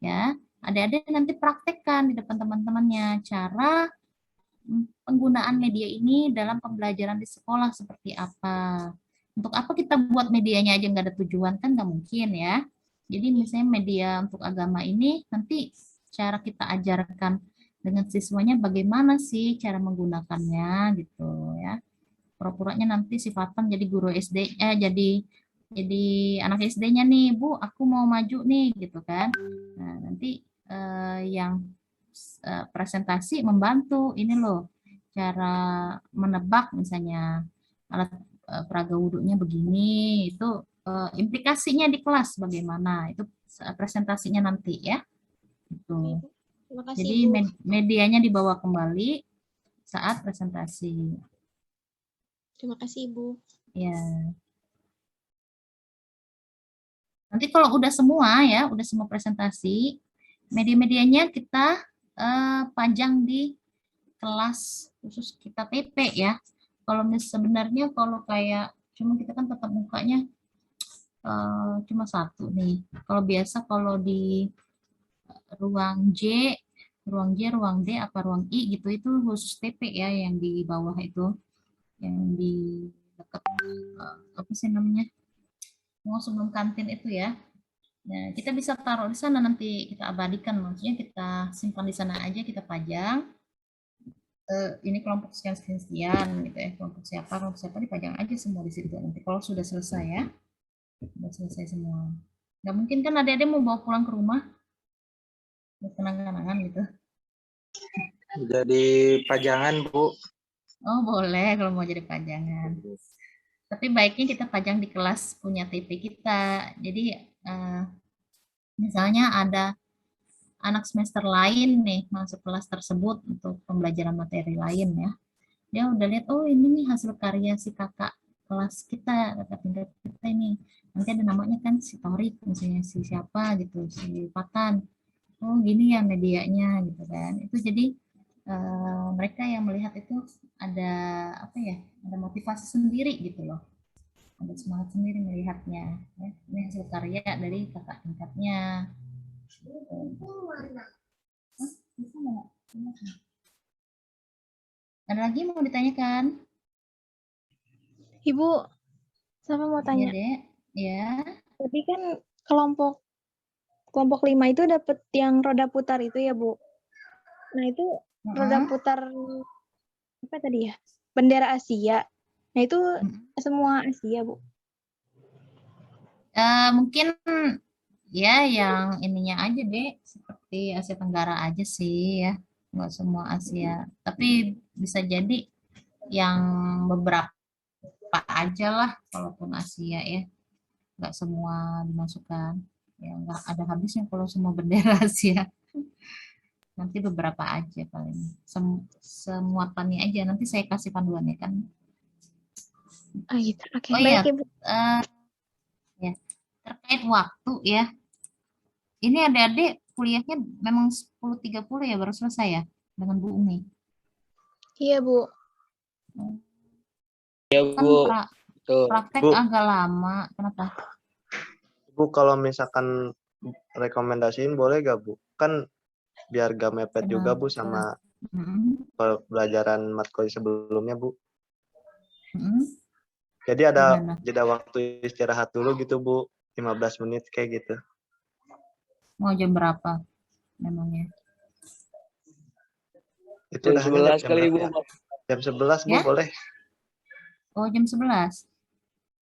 ya. Adik-adik nanti praktekkan di depan teman-temannya cara penggunaan media ini dalam pembelajaran di sekolah seperti apa. Untuk apa kita buat medianya aja nggak ada tujuan, kan nggak mungkin ya. Jadi misalnya media untuk agama ini nanti cara kita ajarkan dengan siswanya bagaimana sih cara menggunakannya gitu ya. Pura-puranya nanti sifatan jadi guru SD, jadi anak SD-nya nih, Bu, aku mau maju nih gitu kan. Nah, nanti yang presentasi membantu ini loh cara menebak misalnya alat peraga wudhunya begini, itu implikasinya di kelas bagaimana, itu presentasinya nanti ya. Gitu. Jadi medianya dibawa kembali saat presentasi. Terima kasih Ibu. Ya. Nanti kalau udah semua ya, udah semua presentasi, media-medianya kita pajang di kelas khusus kita TP ya. Kalau sebenarnya kalau kayak cuma kita kan tetap mukanya cuma 1 nih. Kalau biasa kalau di ruang J, ruang D, apa ruang I gitu itu khusus TP ya yang di bawah itu, yang di dekat apa sih namanya? Sebelum kantin itu ya. Nah, kita bisa taruh di sana nanti kita abadikan, maksudnya kita simpan di sana aja, kita pajang. Ini kelompok sekian gitu ya, kelompok siapa dipajang aja semua di situ nanti kalau sudah selesai ya, sudah selesai semua. Nggak mungkin kan adik-adik mau bawa pulang ke rumah buat kenang-kenangan gitu. Jadi pajangan Bu. Oh boleh kalau mau jadi pajangan, tapi baiknya kita pajang di kelas punya TP kita. Jadi misalnya ada anak semester lain nih masuk kelas tersebut untuk pembelajaran materi lain ya, dia udah lihat, oh ini nih hasil karya si kakak kelas kita, kakak tingkat kita ini, nanti ada namanya kan si Torik misalnya, si siapa gitu, si Patan, oh gini ya medianya gitu kan. Itu jadi mereka yang melihat itu ada apa ya, ada motivasi sendiri gitu loh, ada semangat sendiri melihatnya. Ya. Ini hasil karya dari kakak tingkatnya. Bisa nggak? Ada lagi mau ditanyakan? Ibu, sama mau Iya, tanya. Dek. Ya. Tapi kan kelompok 5 itu dapat yang roda putar itu ya, Bu. Nah, itu roda putar apa tadi ya? Bendera Asia. Nah, itu semua Asia, Bu. Mungkin ya yang ininya aja deh, seperti Asia Tenggara aja sih ya, nggak semua Asia. Tapi bisa jadi yang beberapa aja lah, kalaupun Asia ya, nggak semua dimasukkan. Ya nggak ada habisnya kalau semua bendera Asia. Nanti beberapa aja paling, semuatannya aja. Nanti saya kasih panduannya kan. Ah gitu. Oke, Oh baik iya, Ibu. ya terkait waktu ya. Ini adik-adik kuliahnya memang 10.30 ya baru selesai ya dengan Bu Umi. Iya, Bu. Ya, Kan Bu. Tuh. praktek Bu. agak lama. Kenapa? Bu, kalau misalkan rekomendasiin boleh gak, Bu? Kan biar gak mepet juga, Bu, sama pelajaran matkul sebelumnya, Bu. Jadi ada Gimana? jeda waktu istirahat dulu gitu, Bu. 15 menit kayak gitu. Mau jam berapa memangnya? Itu Jam udahannya 11 kali, Bu. berapa ya? Jam 11, Bu, Ya? boleh? Oh, jam 11.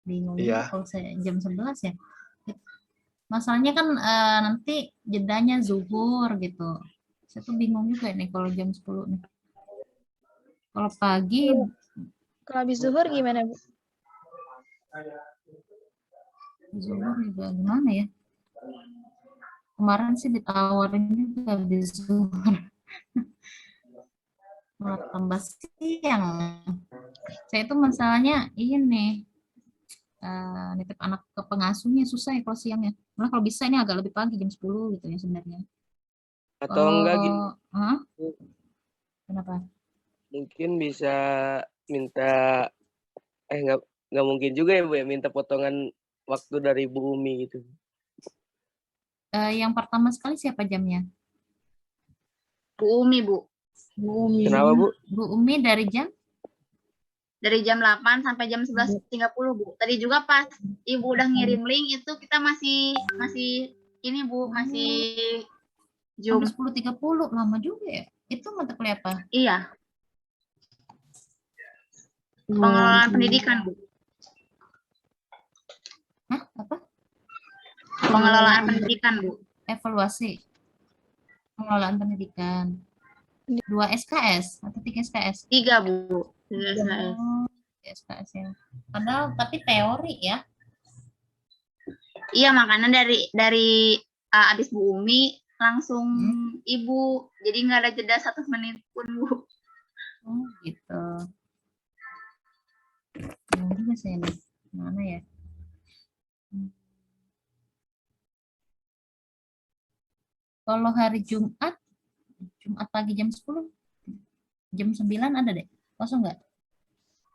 Bingung Iya. kalau saya jam 11 ya. Masalahnya kan nanti jedanya zuhur gitu. Saya tuh bingung juga nih kalau jam 10 nih. Kalau pagi, Kalau habis zuhur gimana, Bu? zuhur juga gimana ya? Kemarin sih ditawarin juga habis zuhur. Malah tambah siang. Saya itu masalahnya ini nitip anak ke pengasuhnya susah ya kalau siangnya. Malah kalau bisa ini agak lebih pagi jam 10 gitu ya sebenarnya. Atau enggak gini. Hah? Kenapa? Mungkin bisa minta nggak mungkin juga ya, Bu, ya, minta potongan waktu dari Bu Umi gitu. Yang pertama sekali siapa jamnya? Bu Umi, Bu. Bu Umi. Kenapa, Bu? Bu Umi dari jam? Dari jam 8 sampai jam 11.30, Bu. Tadi juga pas Ibu udah ngirim link itu kita masih ini, Bu, masih Zoom. Sampai 10.30, lama juga ya. Itu mata kuliah apa? Iya. Pengelolaan pendidikan, Bu. Hah? Apa? Pengelolaan pendidikan, Bu. Evaluasi. Pengelolaan pendidikan. 2 SKS atau 3 SKS? 3, Bu. 3 SKS. Oh, SKS ya. Padahal tapi teori ya. Iya, makanya dari abis Bu Umi langsung Ibu. Jadi nggak ada jeda 1 menit pun, Bu. Oh, gitu. Yang juga saya nih. Mana ya? Kalau hari Jumat pagi jam 10, jam 9 ada deh. Kosong nggak?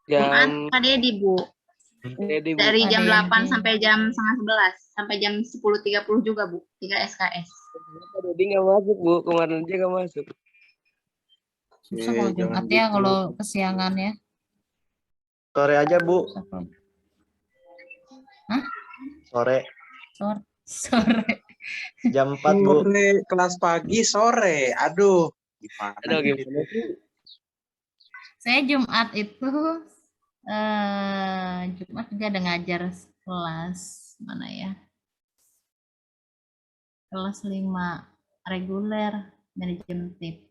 Jumat Pak Dedi, Bu. Dari jam 8 sampai jam 10:30. Sampai jam 10.30 juga, Bu. 3 SKS. Pak Dedi nggak masuk, Bu. Kemarin aja nggak masuk. Susah kalau Jumat ya, kalau kesiangan ya. Sore aja, Bu. Hah? Sore. Sore. Jam 4, Bu. Sore, kelas pagi sore. Aduh, gimana? Saya Jumat itu Jumat juga ada ngajar kelas mana ya? Kelas 5 reguler manajemen TP.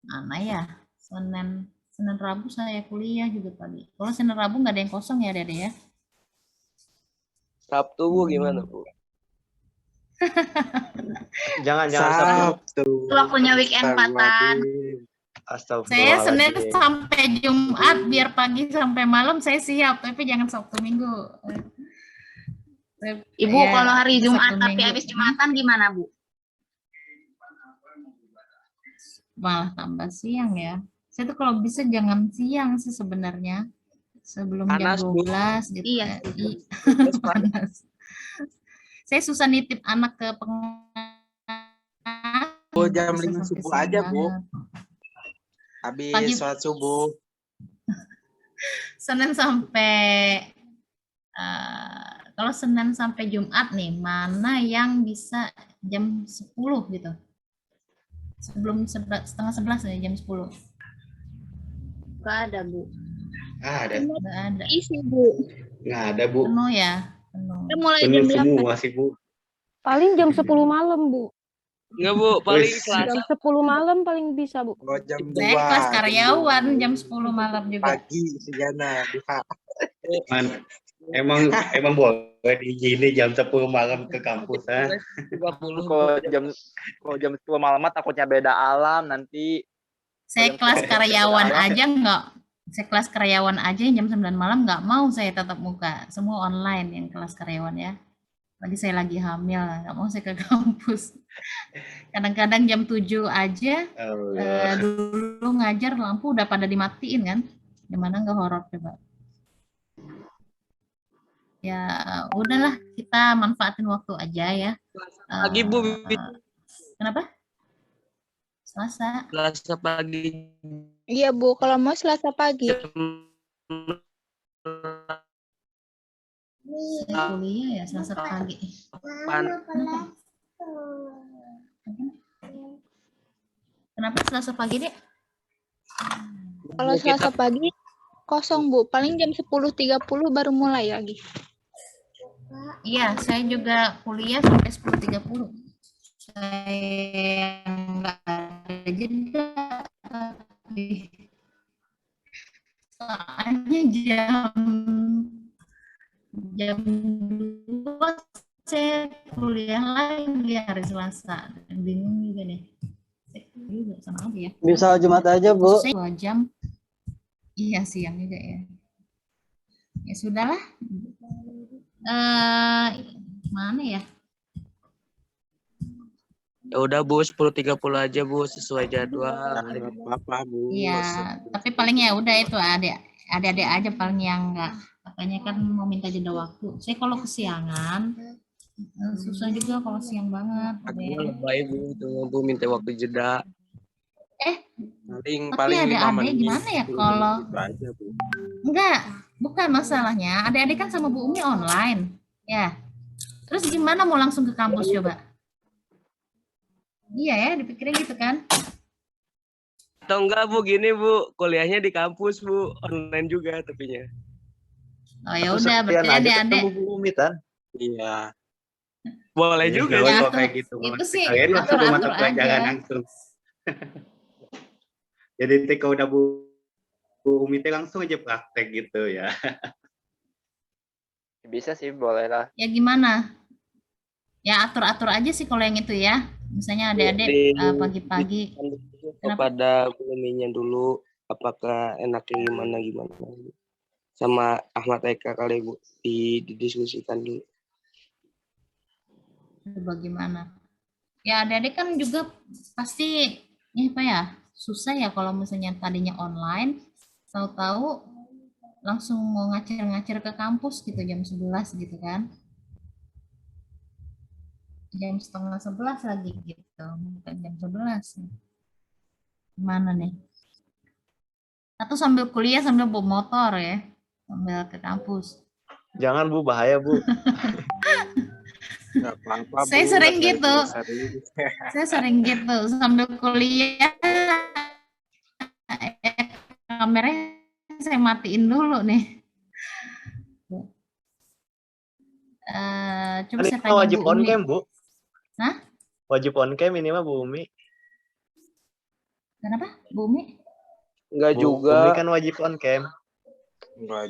Mana ya? Senin Rabu saya kuliah juga pagi. Kalau Senin Rabu nggak ada yang kosong ya, Dede ya? Sabtu, Bu, gimana, Bu? Jangan Sabtu. Waktunya weekend Patan. Saya Senin sampai Jumat biar pagi sampai malam saya siap, tapi jangan Sabtu Minggu. Ibu ya, kalau hari Jumat Sabtu tapi Minggu. habis Jumatan gimana, Bu? Malah tambah siang ya. Saya tuh kalau bisa jangan siang sih sebenarnya. sebelum Panas, jam Bu. 12 gitu. Iya. Panas. Saya susah nitip anak ke Oh, nggak jam bisa 5 sampai subuh siang aja, Bu. banget. Habis Pagi sholat subuh. Senin sampai kalau Senin sampai Jumat nih, mana yang bisa jam 10 gitu? Sebelum setengah 11 ya, jam 10. Nggak ada, Bu. Ada. Nggak ada. Isi, Bu. Nggak ada, Bu. Penuh ya? Penuh. Kita mulai Penuh jam 8. semua sih, Bu. Paling jam 10 malam, Bu. Enggak, Bu. Paling Wis. Selasa. Jam 10 malam paling bisa, Bu. Oh, jam 2. Saya kelas karyawan jam 10 malam juga. Pagi si Jana. Duha. Man, emang boleh diizinin jam 10 malam ke kampus, ha? Kalau jam 10 malam mah takutnya beda alam nanti. Saya kelas karyawan aja nggak. Saya kelas karyawan aja jam 9 malam nggak mau saya tatap muka. Semua online yang kelas karyawan ya. Saya lagi hamil, nggak mau saya ke kampus. Kadang-kadang jam 7 aja dulu ngajar lampu udah pada dimatiin kan. Gimana nggak horor coba. Ya udahlah, kita manfaatin waktu aja ya. Pagi, Bu. Kenapa? Selasa. Selasa pagi. Iya, Bu. Kalau mau Selasa pagi. Saya kuliah ya Selasa pagi. Kenapa Selasa pagi, Dek? Kalau Selasa pagi kosong, Bu. Paling jam 10.30 baru mulai lagi. Iya, saya juga kuliah sampai 10.30. Saya nggak ada jeda. Soalnya jam 2 saya kuliah lagi hari Selasa. Bingung juga nih. Sama aja ya. Bisa Jumat aja, Bu. Saya 2 jam. Iya, siang juga ya. Ya sudahlah. Mana ya? Ya udah, Bu, 10.30 aja, Bu, sesuai jadwal. Apa, Bu? Iya, tapi paling ya udah itu adik-adik aja paling yang enggak. Katanya kan mau minta jeda waktu. Saya kalau kesiangan susah juga kalau siang banget. Akhirnya lebay, Bu, itu Bu minta waktu jeda. Tapi paling 5 adik-adik menit. gimana ya kalau Gitu aja, Bu. enggak, bukan masalahnya. Adik-adik kan sama Bu Umi online, ya. Terus gimana mau langsung ke kampus coba? Iya ya, dipikirnya gitu kan? Atau enggak, Bu, gini, Bu, kuliahnya di kampus, Bu, online juga tapinya. Oh ya udah, berarti adik-adik. Iya. Boleh Iya, juga. nggak Ya, usah kayak gitu. itu sih Kalian langsung ke mata atur-atur pelajaran aja. langsung. Jadi ketika udah Bu Umi teh langsung aja praktek gitu ya. Bisa sih, boleh lah. Ya gimana? Ya atur-atur aja sih kalau yang itu ya. Misalnya adik-adik pagi-pagi. Kepada Bu Uminya dulu, apakah enaknya gimana. Sama Ahmad Eka kali, Bu, didiskusikan dulu. Bagaimana? Ya adik-adik kan juga pasti apa ya, susah ya kalau misalnya tadinya online, tahu-tahu langsung mau ngacir-ngacir ke kampus gitu jam 11 gitu kan. Jam setengah 11 lagi gitu, bukan jam 11. Gimana nih? Atau sambil kuliah sambil bawa motor ya, sambil ke kampus. Jangan, Bu, bahaya, Bu. Nggak apa-apa, Saya Bu. sering Nggak gitu. serius. Saya sering gitu sambil kuliah. Kameranya saya matiin dulu nih. Coba Ini saya mah tanya wajib Bu on Umi. cam, Bu. Hah? Wajib on cam ini mah Bu Umi. Kenapa? Bu Umi? Enggak Bu juga. Umi kan wajib on cam.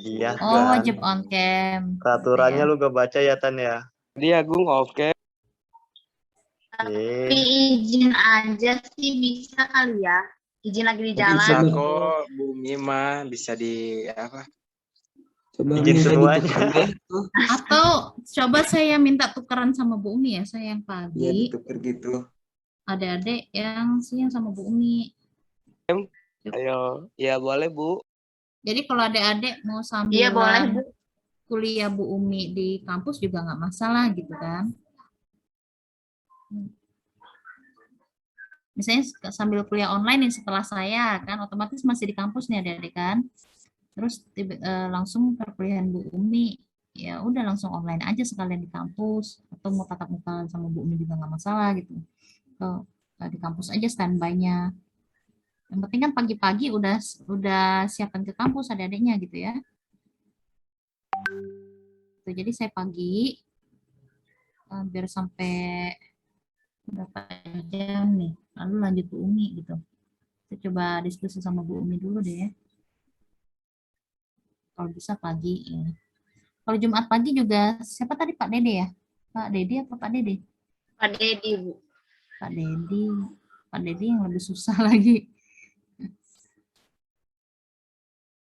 Iya. Oh, kan. wajib on cam. Peraturannya lu gak baca ya, Tan ya? Dia Agung oke. Tapi izin aja sih bisa kali ya. Izin lagi di jalan. Bisa kok, Bu Umi mah bisa di apa? Izin semuanya. Atau coba saya minta tukeran sama Bu Umi ya, saya yang pagi. Iya, ditukar gitu. Adik-adik yang siang sama Bu Umi. Ayo, ya boleh, Bu. Jadi kalau adik-adik mau Iya boleh sambilan Bu. kuliah Bu Umi di kampus juga nggak masalah gitu kan. Misalnya sambil kuliah online nih setelah saya kan otomatis masih di kampus nih adik-adik kan. Terus langsung perkuliahan Bu Umi ya udah langsung online aja sekalian di kampus atau mau tatap muka sama Bu Umi juga nggak masalah gitu. Kalau di kampus aja standby-nya. Yang penting kan pagi-pagi udah siapkan ke kampus adik-adiknya gitu ya. Tuh, jadi saya pagi biar sampai berapa jam nih, lalu lanjut Bu Umi gitu. Saya coba diskusi sama Bu Umi dulu deh. Kalau bisa pagi ya. Kalau Jumat pagi juga siapa tadi Pak Dede ya? Pak Dede atau Pak Dede? Pak Dedi Bu. Pak Dedi. Pak Dedi yang lebih susah lagi.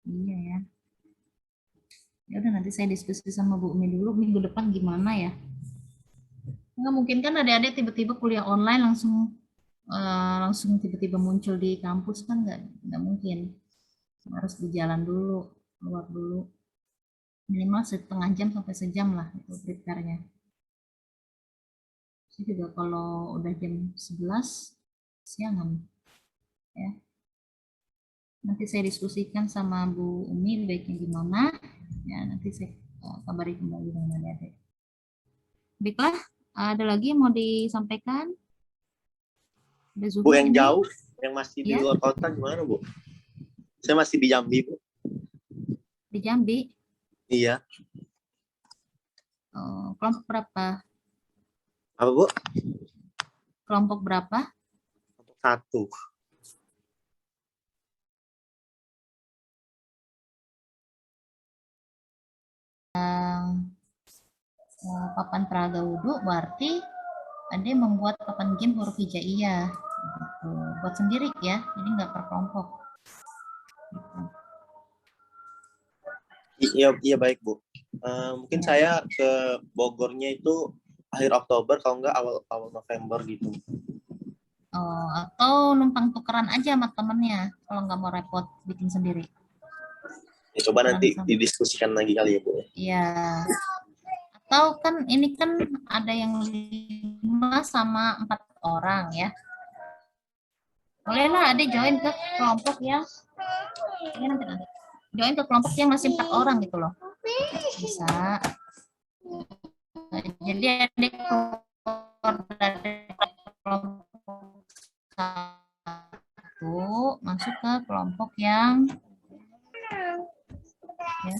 Iya ya. Ya udah nanti saya diskusi sama Bu Umi dulu minggu depan gimana ya. Nggak mungkin kan adik-adik tiba-tiba kuliah online langsung tiba-tiba muncul di kampus kan nggak mungkin. Harus berjalan dulu, keluar dulu. Minimal setengah jam sampai sejam lah itu prepare-nya. Saya juga kalau udah jam 11 siangan ya. Nanti saya diskusikan sama Bu Umi baiknya gimana. Ya, nanti saya kabari kembali dengan adik-adik. Baiklah, ada lagi yang mau disampaikan? Bu, yang jauh, yang masih di luar kota gimana, Bu? Saya masih di Jambi, Bu. Di Jambi? Iya. Kelompok berapa? Apa, Bu? Kelompok berapa? Kelompok 1. Papan peraga wudhu berarti ada membuat papan game huruf hijaiyah gitu. Buat sendiri ya, jadi nggak per kelompok gitu. Iya baik Bu. Mungkin saya ke Bogornya itu akhir Oktober kalau nggak awal November gitu. Atau numpang tukeran aja sama temennya kalau nggak mau repot bikin sendiri. Ya, coba nanti didiskusikan lagi kali ya Bu. Iya. Atau kan ini kan ada yang 5 sama 4 orang ya. Bolehlah ada join ke kelompok yang ini nanti join ke kelompok yang masih 4 orang gitu loh. Bisa. Jadi ada kelompok 1 masuk ke kelompok yang ya.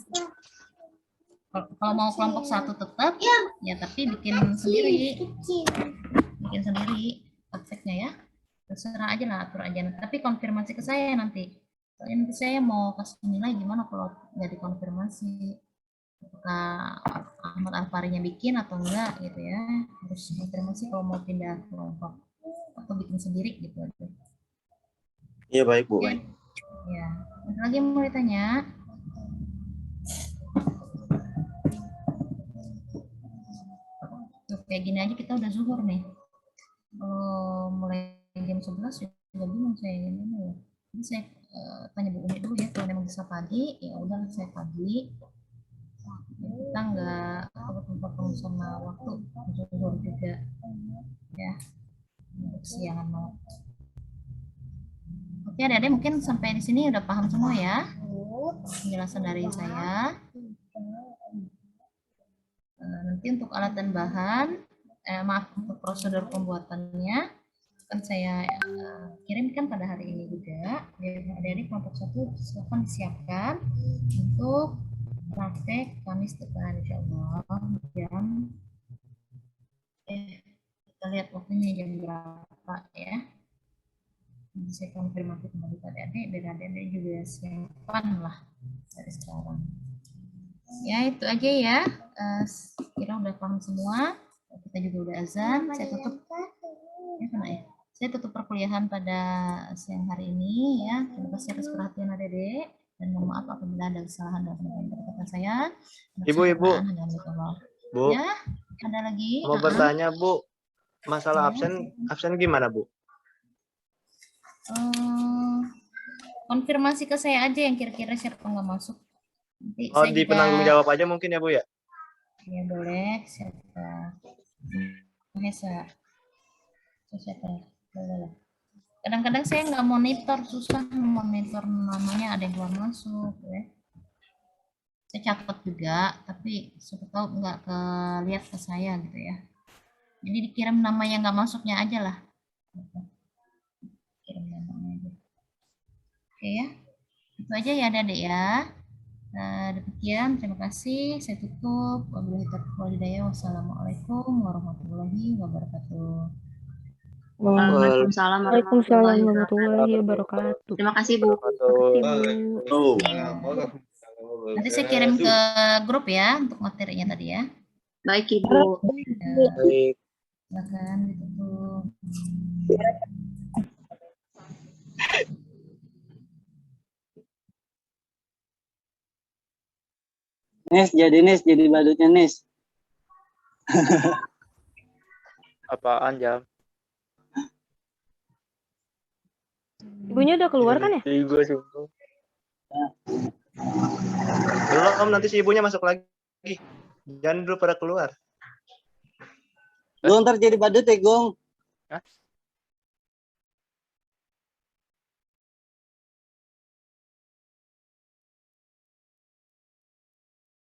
Kalau mau kelompok 1 tetap ya tapi bikin sendiri prakteknya ya, terserah aja lah, atur aja, tapi konfirmasi ke saya nanti, soalnya nanti saya mau kasih nilai gimana kalau nggak dikonfirmasi apakah Ahmad Alfarinya bikin atau enggak gitu ya, harus konfirmasi kalau mau pindah kelompok atau bikin sendiri gitu aja. Iya baik Bu. Ya, ya. Ada lagi yang mau ditanya? Kayak gini aja kita udah zuhur nih. Mulai jam 11 juga bingung saya gimana ya. Jadi saya tanya Bu Umi dulu ya, kalau memang bisa pagi ya udah saya pagi. Kita nggak potong sama waktu zuhur juga ya. Siangan mau. Oke, adik-adik mungkin sampai di sini udah paham semua ya penjelasan dari saya. Nanti untuk alat dan bahan, maaf untuk prosedur pembuatannya akan saya kirimkan pada hari ini juga. Adik-adik kelompok 1 silakan disiapkan untuk praktek Kamis depan insyaallah jam kita lihat waktunya jam berapa ya. Nanti saya konfirmasi kembali pada adik biar adik juga siapkan lah dari sekarang. Ya itu aja ya, kira udah paham semua, kita juga udah azan, saya tutup ya, saya tutup perkuliahan pada siang hari ini ya. Terima kasih atas perhatian adik-adik dan mohon maaf apabila ada kesalahan dalam penyampaian saya. Ibu Bu, ya ada lagi mau bertanya Bu, masalah absen gimana Bu? konfirmasi ke saya aja yang kira-kira siapa nggak masuk. Nanti Oh, saya di juga, penanggung jawab aja mungkin ya Bu ya? ya boleh, siapa? Mahesa. Siapa? Boleh. Kadang-kadang saya nggak monitor, susah monitor namanya, ada yang keluar masuk ya. Saya catat juga, tapi siapa tahu nggak lihat ke saya gitu ya. Jadi dikirim nama yang nggak masuknya aja lah. Kirim namanya aja. Oke ya, itu aja ya Adik ya. Demikian, terima kasih. Saya tutup. Wabillahi taufiq wal hidayah. Wassalamualaikum warahmatullahi wabarakatuh. Waalaikumsalam warahmatullahi Waalaikumsalam warahmatullahi wabarakatuh. Terima kasih Bu. Nanti saya kirim ke grup ya untuk materinya tadi ya. Baik Ibu. Baik. Silakan ditutup. Nis, jadi badutnya Nis. Apaan jam? Ibunya udah keluar kan ya? Gue sungguh. Belum, nanti si ibunya masuk lagi. Jangan dulu pada keluar. Gue ntar jadi badut ya, Gong. Hah?